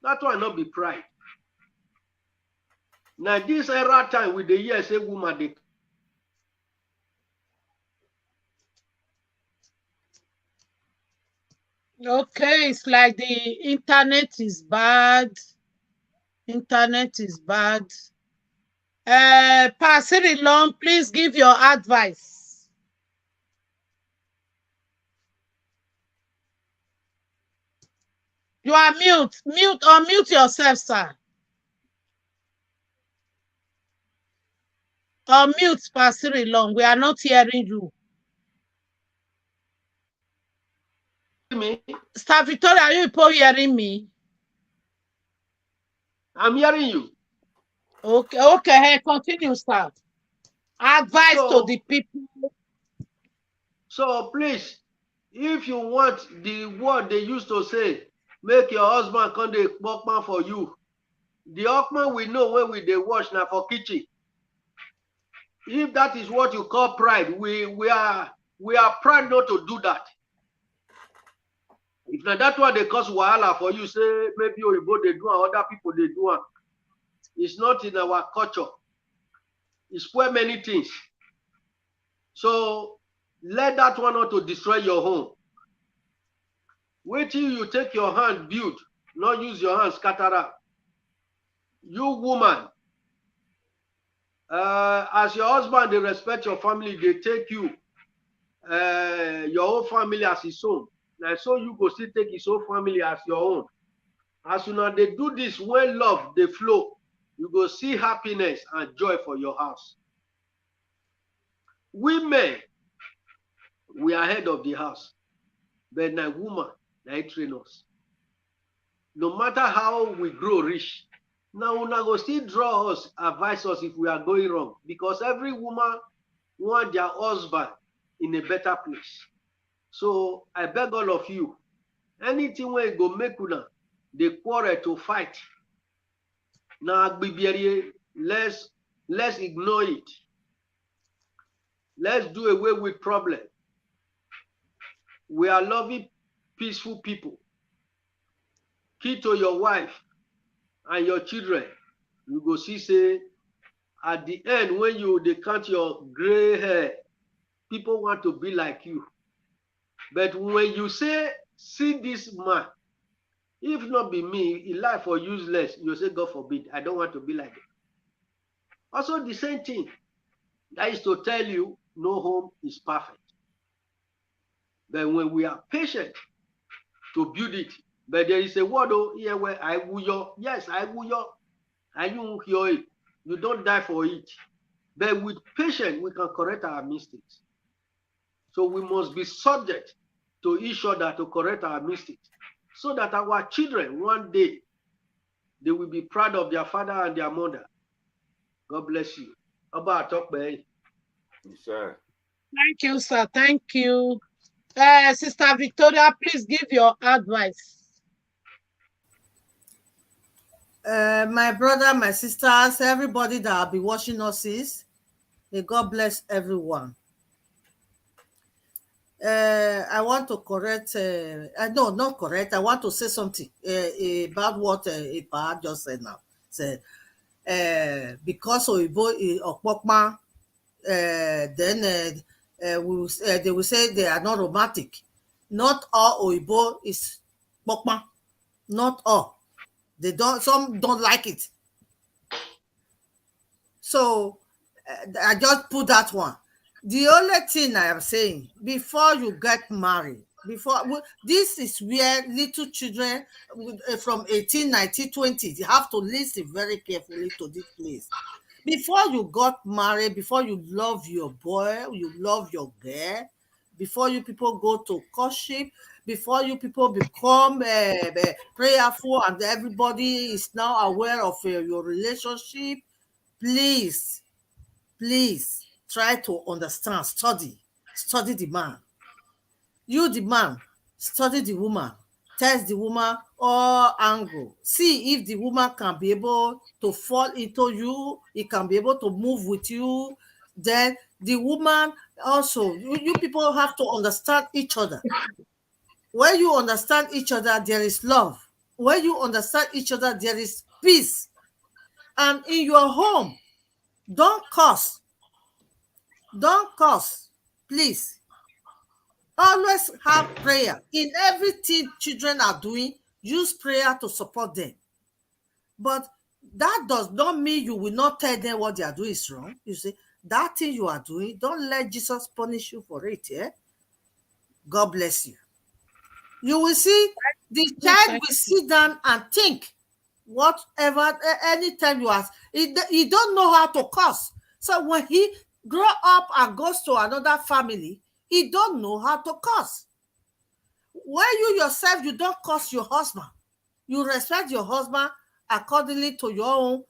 That's why not be pride. Now this era time with the year say woman they okay, it's like the internet is bad. Internet is bad. Pastor Long, please give your advice. You are mute. Mute or mute yourself, sir. Or mute, Pastor Long. We are not hearing you. Me? Sir Victoria, are you people hearing me? I'm hearing you. Okay, okay. Hey, continue, sir. Advice to the people. So please, if you want the word they used to say, make your husband come dey workman for you. The workman we know when we dey wash now for kitchen. If that is what you call pride, we are proud not to do that. If na that one they cause wahala for you, say maybe Oyibo they do and other people they do am. It's not in our culture. It spoil many things. So let that one not to destroy your home. Wait till you take your hand build, not use your hand scatter up. You woman, as your husband, they respect your family, they take you, your whole family as his own. Now, so you go still take his whole family as your own. As soon as they do this, when love they flow, you go see happiness and joy for your house. Women, we are head of the house, but now woman, they train us. No matter how we grow rich, now we go still draw us, advise us if we are going wrong, because every woman want their husband in a better place. So I beg all of you, anything where you go make una they quarrel to fight. Now let's ignore it. Let's do away with problem. We are loving, peaceful people. Key to your wife and your children. You go see say at the end when they count your gray hair, people want to be like you. But when you say, see this man, if not be me, in life or useless, you say, God forbid, I don't want to be like it. Also the same thing. That is to tell you, no home is perfect. But when we are patient to build it, but there is a word here where I will your, yes, I will your, and you hear it. You don't die for it. But with patience, we can correct our mistakes. So we must be subject to each other to correct our mistakes, so that our children, one day, they will be proud of their father and their mother. God bless you. About talk, babe. Sir. Thank you, sir. Thank you. Sister Victoria, please give your advice. My brother, my sisters, everybody that will be watching us is, may God bless everyone. I want to correct, no, not correct. I want to say something about what Ipa just said now. Said, because Oyibo Okpokma, then they will say they are not romantic. Not all Oyibo is Pokma. Not all. They don't. Some don't like it. So I just put that one. The only thing I am saying, before you get married, this is where little children from 18, 19, 20, you have to listen very carefully to this place. Before you got married, before you love your boy, you love your girl, before you people go to courtship, before you people become prayerful and everybody is now aware of your relationship, please try to understand, study the man. You, the man, study the woman, test the woman all angle. See if the woman can be able to fall into you, it can be able to move with you. Then the woman also, you people have to understand each other. When you understand each other, there is love. When you understand each other, there is peace. And in your home, don't curse. Don't curse, please. Always have prayer. In everything children are doing, use prayer to support them. But that does not mean you will not tell them what they are doing is wrong. You say, that thing you are doing, don't let Jesus punish you for it. Yeah? God bless you. You will see the child will sit down and think whatever, anytime you ask. He don't know how to curse. So when he grow up and goes to another family, he don't know how to curse. When you yourself, you don't curse your husband. You respect your husband accordingly to your own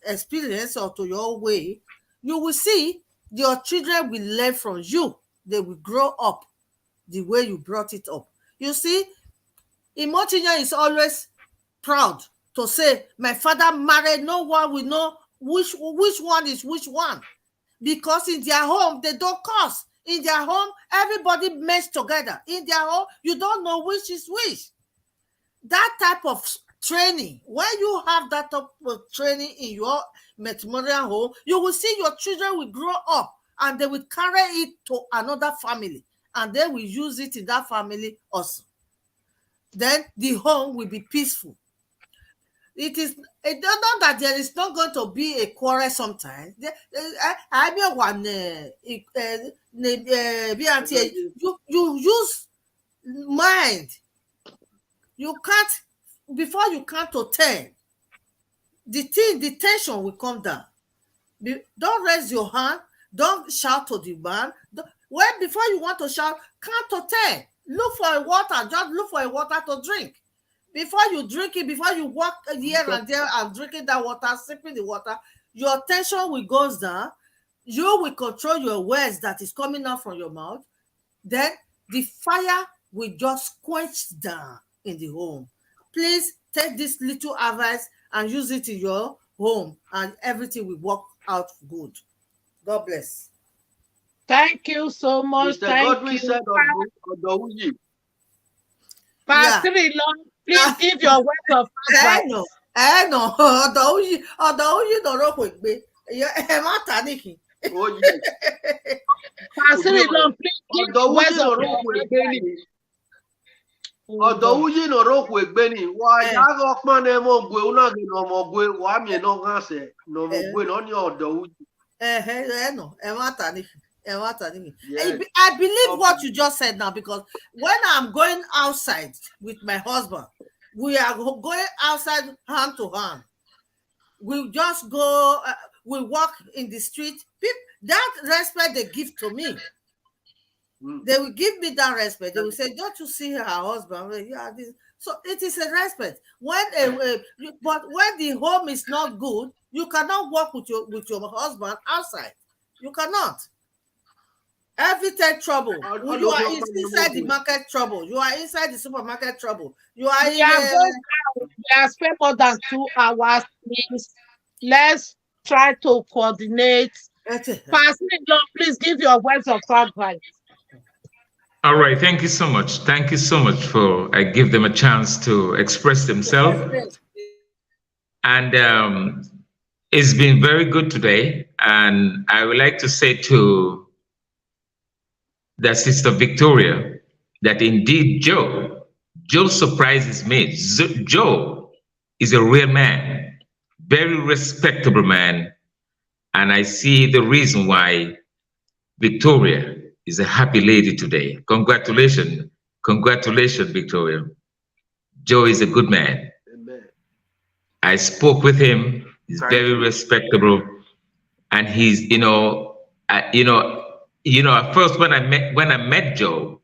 experience or to your own way. You will see your children will learn from you. They will grow up the way you brought it up. You see, Imotinya is always proud to say, my father married, no one will know which one is which one. Because in their home, they don't curse. In their home, everybody meshed together. In their home, you don't know which is which. That type of training, when you have that type of training in your matrimonial home, you will see your children will grow up and they will carry it to another family and they will use it in that family also. Then the home will be peaceful. It don't know that there is not going to be a quarrel sometimes. You use mind. You can't, before you count to 10, the tension will come down. Don't raise your hand. Don't shout to the man. Before you want to shout, count to 10. Look for a water. Just look for a water to drink. Before you drink it, before you walk here and there and drinking that water, sipping the water, your tension will go down. You will control your words that is coming out from your mouth. Then the fire will just quench down in the home. Please take this little advice and use it in your home and everything will work out good. God bless. Thank you so much. Mr. Thank Godwin you. said Odowuyi. Pastor Long, please give your words of advice. No. Odowuyi no ro kwegbe. E ma taniki. Oh, yes. Pastor Long, please give your words of advice. Odowuyi no ro kwegbe ni. Wa ya go pon na mo gwe una ge no mo gwe wa mi no kan se no mo gwe no ni Odowuyi. No. E ma taniki. Yes. I believe what you just said now, because when I'm going outside with my husband, we are going outside hand to hand. We just go, we walk in the street. That respect they give to me. They will give me that respect. They will say, don't you see her husband? Yeah, so it is a respect. But when the home is not good, you cannot walk with your husband outside. You cannot. Every time trouble. You are inside the market trouble. You are inside the supermarket trouble. You are we have spent more than 2 hours. Please, let's try to coordinate. Pastor Long, please give your words of advice. All right, thank you so much. Thank you so much for I give them a chance to express themselves. And it's been very good today. And I would like to say to the Sister Victoria that indeed Joe surprises me. Joe is a real man, very respectable man. And I see the reason why Victoria is a happy lady today. Congratulations, Victoria. Joe is a good man. Amen. I spoke with him. He's very respectable, and he's, at first when I met Joe,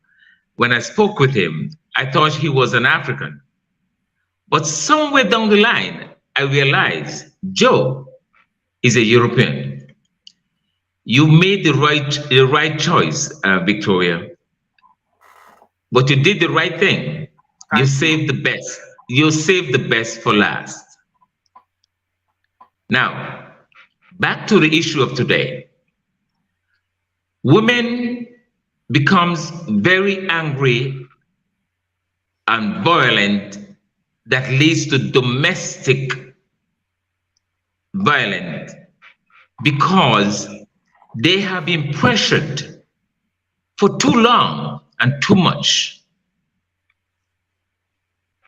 when I spoke with him, I thought he was an African. But somewhere down the line, I realized Joe is a European. You made the right choice, Victoria. But you did the right thing. You saved the best. You saved the best for last. Now, back to the issue of today. Women becomes very angry and violent that leads to domestic violence because they have been pressured for too long and too much.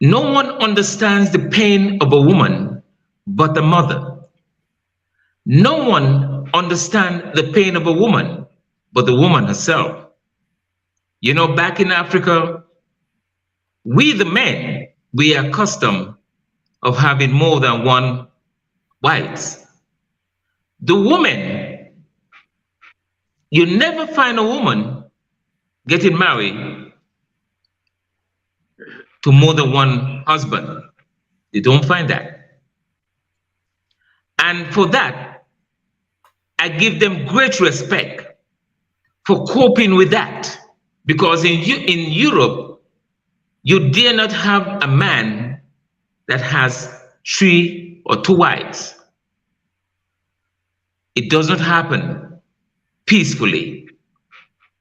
No one understands the pain of a woman but the mother. No one understands the pain of a woman but the woman herself. Back in Africa, We, the men, we are accustomed of having more than one wives. The woman, you never find a woman getting married to more than one husband. You don't find that. And for that, I give them great respect for coping with that. Because in Europe, you dare not have a man that has 3 or 2 wives. It does not happen peacefully.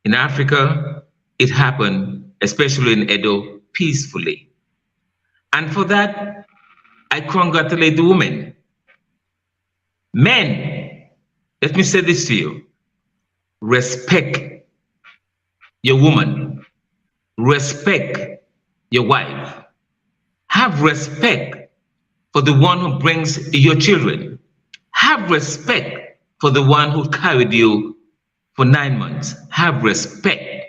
In Africa, it happened, especially in Edo, peacefully. And for that, I congratulate the women. Men, let me say this to you. Respect your woman. Respect your wife. Have respect for the one who brings your children. Have respect for the one who carried you for 9 months. Have respect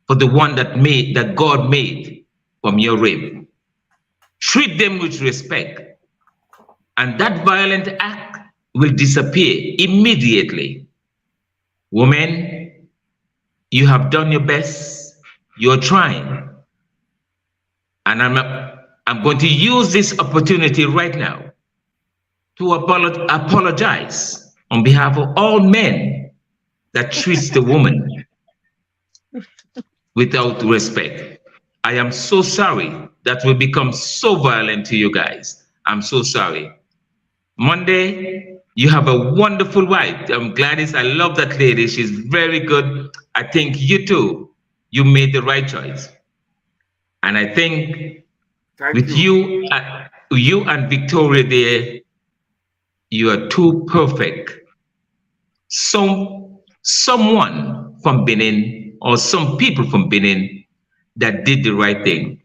for the one that God made from your rib. Treat them with respect, and that violent act will disappear immediately. Women, you have done your best. You're trying. And I'm going to use this opportunity right now to apologize on behalf of all men that treats the woman without respect. I am so sorry that we become so violent to you guys. I'm so sorry. Monday, you have a wonderful wife. I'm Gladys. I love that lady. She's very good. I think you too, you made the right choice. And I think with you and Victoria there, you are too perfect. Someone from Benin or some people from Benin that did the right thing.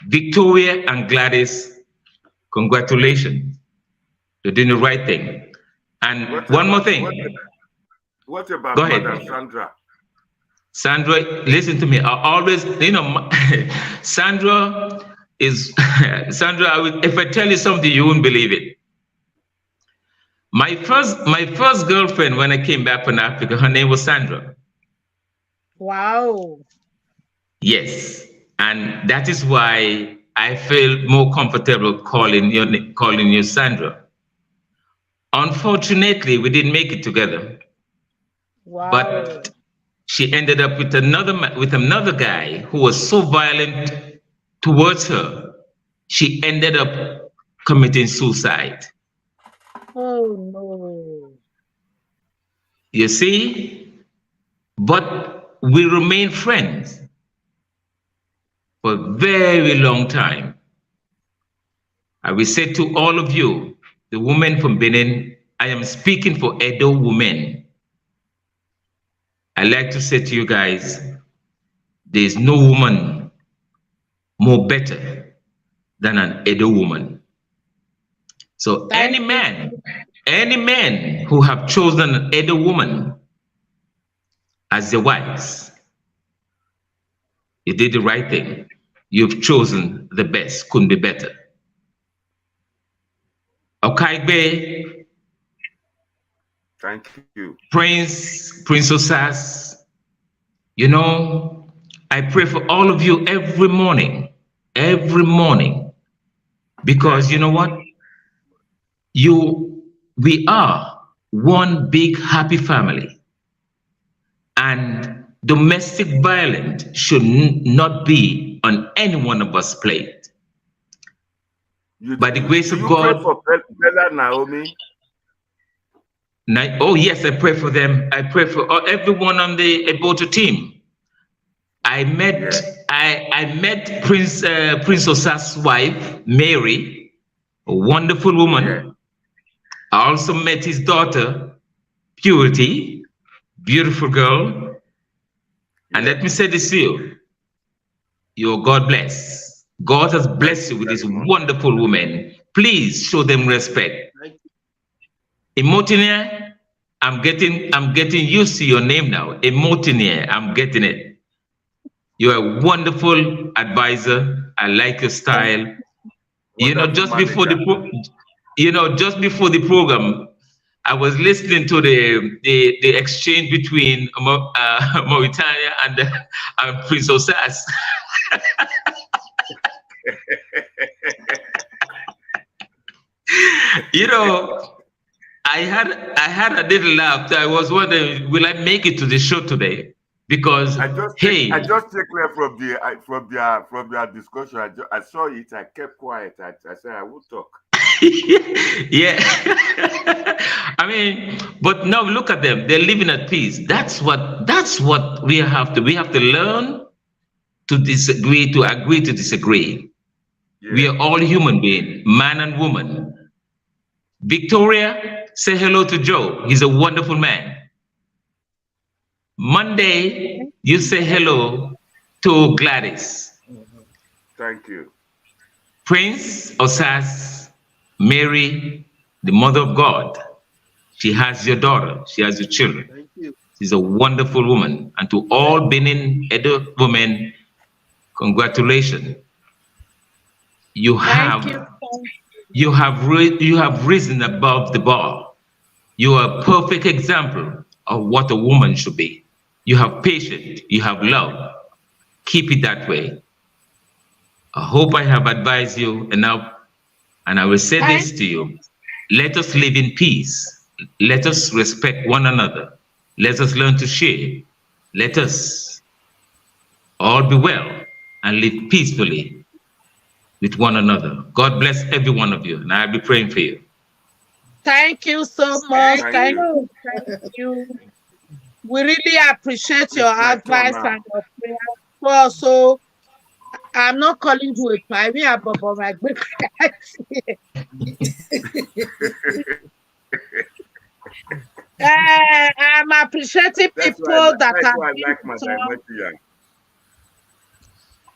Victoria and Gladys, congratulations. You're doing the right thing. And one more thing. What about Go ahead. Madam Sandra? Sandra, listen to me. I always, Sandra is, Sandra, if I tell you something, you won't believe it. My first girlfriend when I came back from Africa, her name was Sandra. Wow. Yes. And that is why I feel more comfortable calling you Sandra. Unfortunately, we didn't make it together. Wow. But she ended up with another guy who was so violent towards her. She ended up committing suicide. Oh no. You see? But we remain friends for a very long time. I will say to all of you, the women from Benin, I am speaking for Edo women. I like to say to you guys, there is no woman more better than an Edo woman. So any man who have chosen an Edo woman as their wives, you did the right thing. You've chosen the best, couldn't be better. Okaigbe, thank you. Prince Osas, I pray for all of you every morning, because you know what? We are one big happy family, and domestic violence should not be on any one of us plate. By the grace of God. Pray for Bella Naomi? Oh yes, I pray for them. I pray for everyone on the Eboto team. I met Prince Osas' wife, Mary, a wonderful woman. Yeah. I also met his daughter, Purity, beautiful girl. And let me say this to you. You're God blessed. God has blessed you with this wonderful woman. Please show them respect. Emotinia, I'm getting used to your name now. Emotinia, I'm getting it. You're a wonderful advisor. I like your style. You know, Wonderful manager. Just before the program, I was listening to the exchange between Mauritania and Prince Osas. You know, I had a little laugh. I was wondering, will I make it to the show today? Because I just hey, take clear from their discussion. I saw it. I kept quiet. I said I will talk. yeah. I mean, but now look at them. They're living at peace. That's what we have to. We have to learn to disagree, to agree to disagree. Yeah. We are all human beings, man and woman. Victoria, say hello to Joe. He's a wonderful man. Monday, you say hello to Gladys. Thank you. Prince Osas, Mary, the mother of God. She has your daughter. She has your children. Thank you. She's a wonderful woman. And to all Benin Edo women, congratulations. You have risen above the bar. You are a perfect example of what a woman should be. You have patience. You have love. Keep it that way. I hope I have advised you enough. And I will say this to you. Let us live in peace. Let us respect one another. Let us learn to share. Let us all be well and live peacefully with one another. God bless every one of you, and I'll be praying for you. Thank you so much. Thank Thank you. We really appreciate your advice and your prayer. Well, so I'm not calling you a pie. Me about my good. I'm appreciating people that that's have why I been like to my talk. dimension.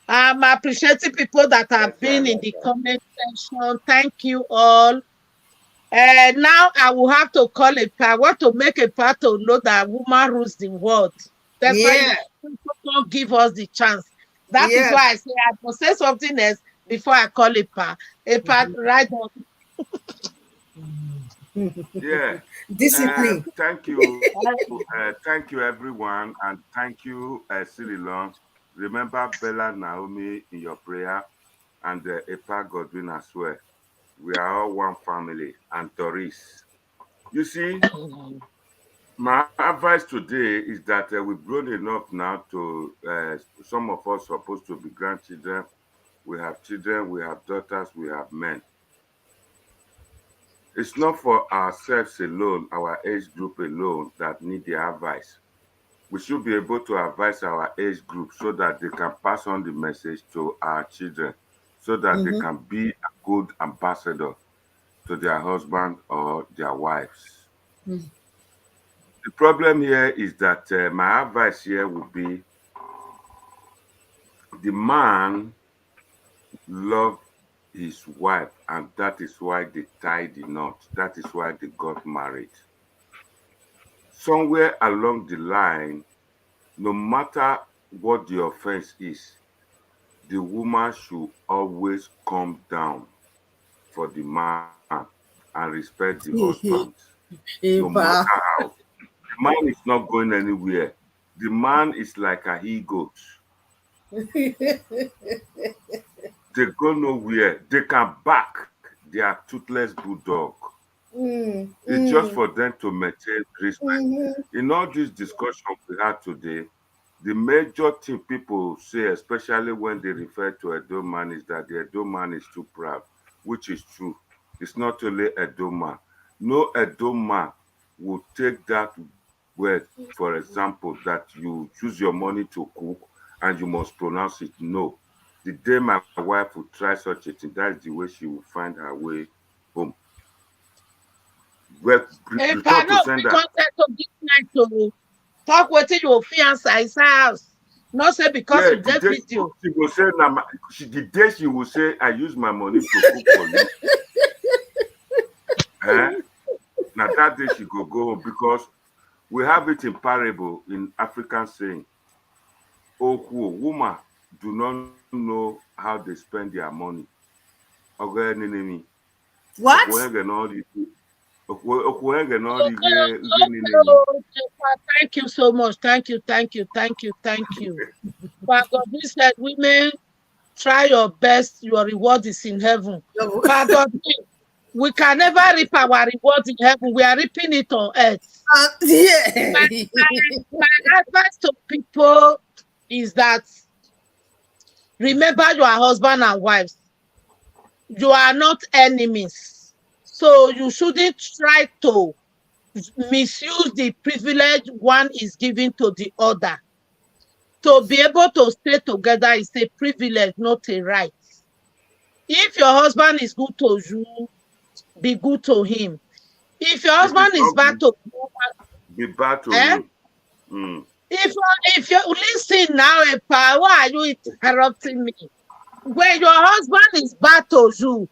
I'm appreciating people that have been in the comment section. Thank you all. Now I will have to call a part. I want to make a part to know that woman rules the world. That's why people don't give us the chance. That is why I say I must say something else before I call a part. A part right on. Yeah. Discipline. Thank you. Thank you, everyone. And thank you, Cirilon. Remember Bella Naomi in your prayer and Epa Godwin as well. We are all one family. And Doris. You see, my advice today is that we've grown enough now to, some of us supposed to be grandchildren. We have children, we have daughters, we have men. It's not for ourselves alone, our age group alone, that need the advice. We should be able to advise our age group so that they can pass on the message to our children, so that they can be a good ambassador to their husband or their wives. The problem here is that my advice here would be the man loved his wife, and that is why they tied the knot. That is why they got married. Somewhere along the line, no matter what the offense is, the woman should always come down for the man and respect the husband. No matter how. The man is not going anywhere. The man is like a he-goat. They go nowhere. They can back their toothless bulldog. It's just for them to maintain respect. In all this discussion we had today, the major thing people say, especially when they refer to Edo man, is that the Edo man is too proud, which is true. It's not only Edo man. No Edo man will take that word, for example, that you choose your money to cook and you must pronounce it. No. The day my wife will try such a thing, that's the way she will find her way home. Well, If I know we contact to this night to talk with your fiancé his house. Not say because you get video. She will say, the day she will say, I use my money to cook for you. Now that day she go home, because we have it in parable in African saying. woman do not know how they spend their money. Okay, What? Thank you so much. Thank you. But God said, women, try your best. Your reward is in heaven. But God, we can never reap our reward in heaven. We are reaping it on earth. Yeah. My advice to people is that remember you are husband and wives. You are not enemies. So you shouldn't try to misuse the privilege one is giving to the other. To be able to stay together is a privilege, not a right. If your husband is good to you, be good to him. If your husband is bad to you, be bad to eh? him. Mm. If you listen now, why are you interrupting me? When your husband is bad to you,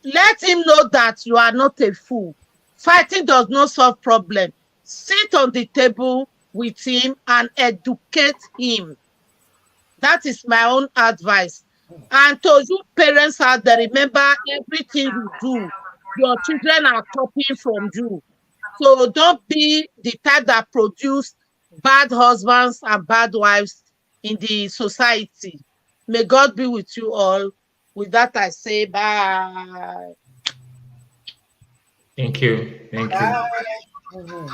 let him know that you are not a fool. Fighting does not solve problem. Sit on the table with him and educate him. That is my own advice. And to you parents out there, remember everything you do, your children are copying from you. So don't be the type that produce bad husbands and bad wives in the society. May God be with you all. With that, I say bye. Thank you. Thank you.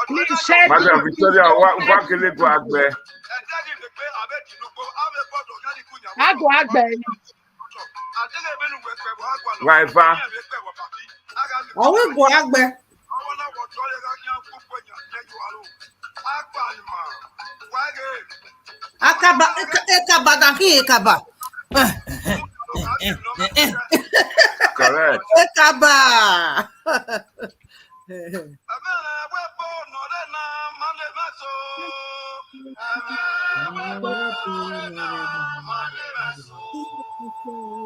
Please share Madam Victoria, what can you go agbe? Agbe. Wife, Ọwọ́ ìgò àgbẹ̀. Akaba ekaba daki ekaba. Correct. Ekaba.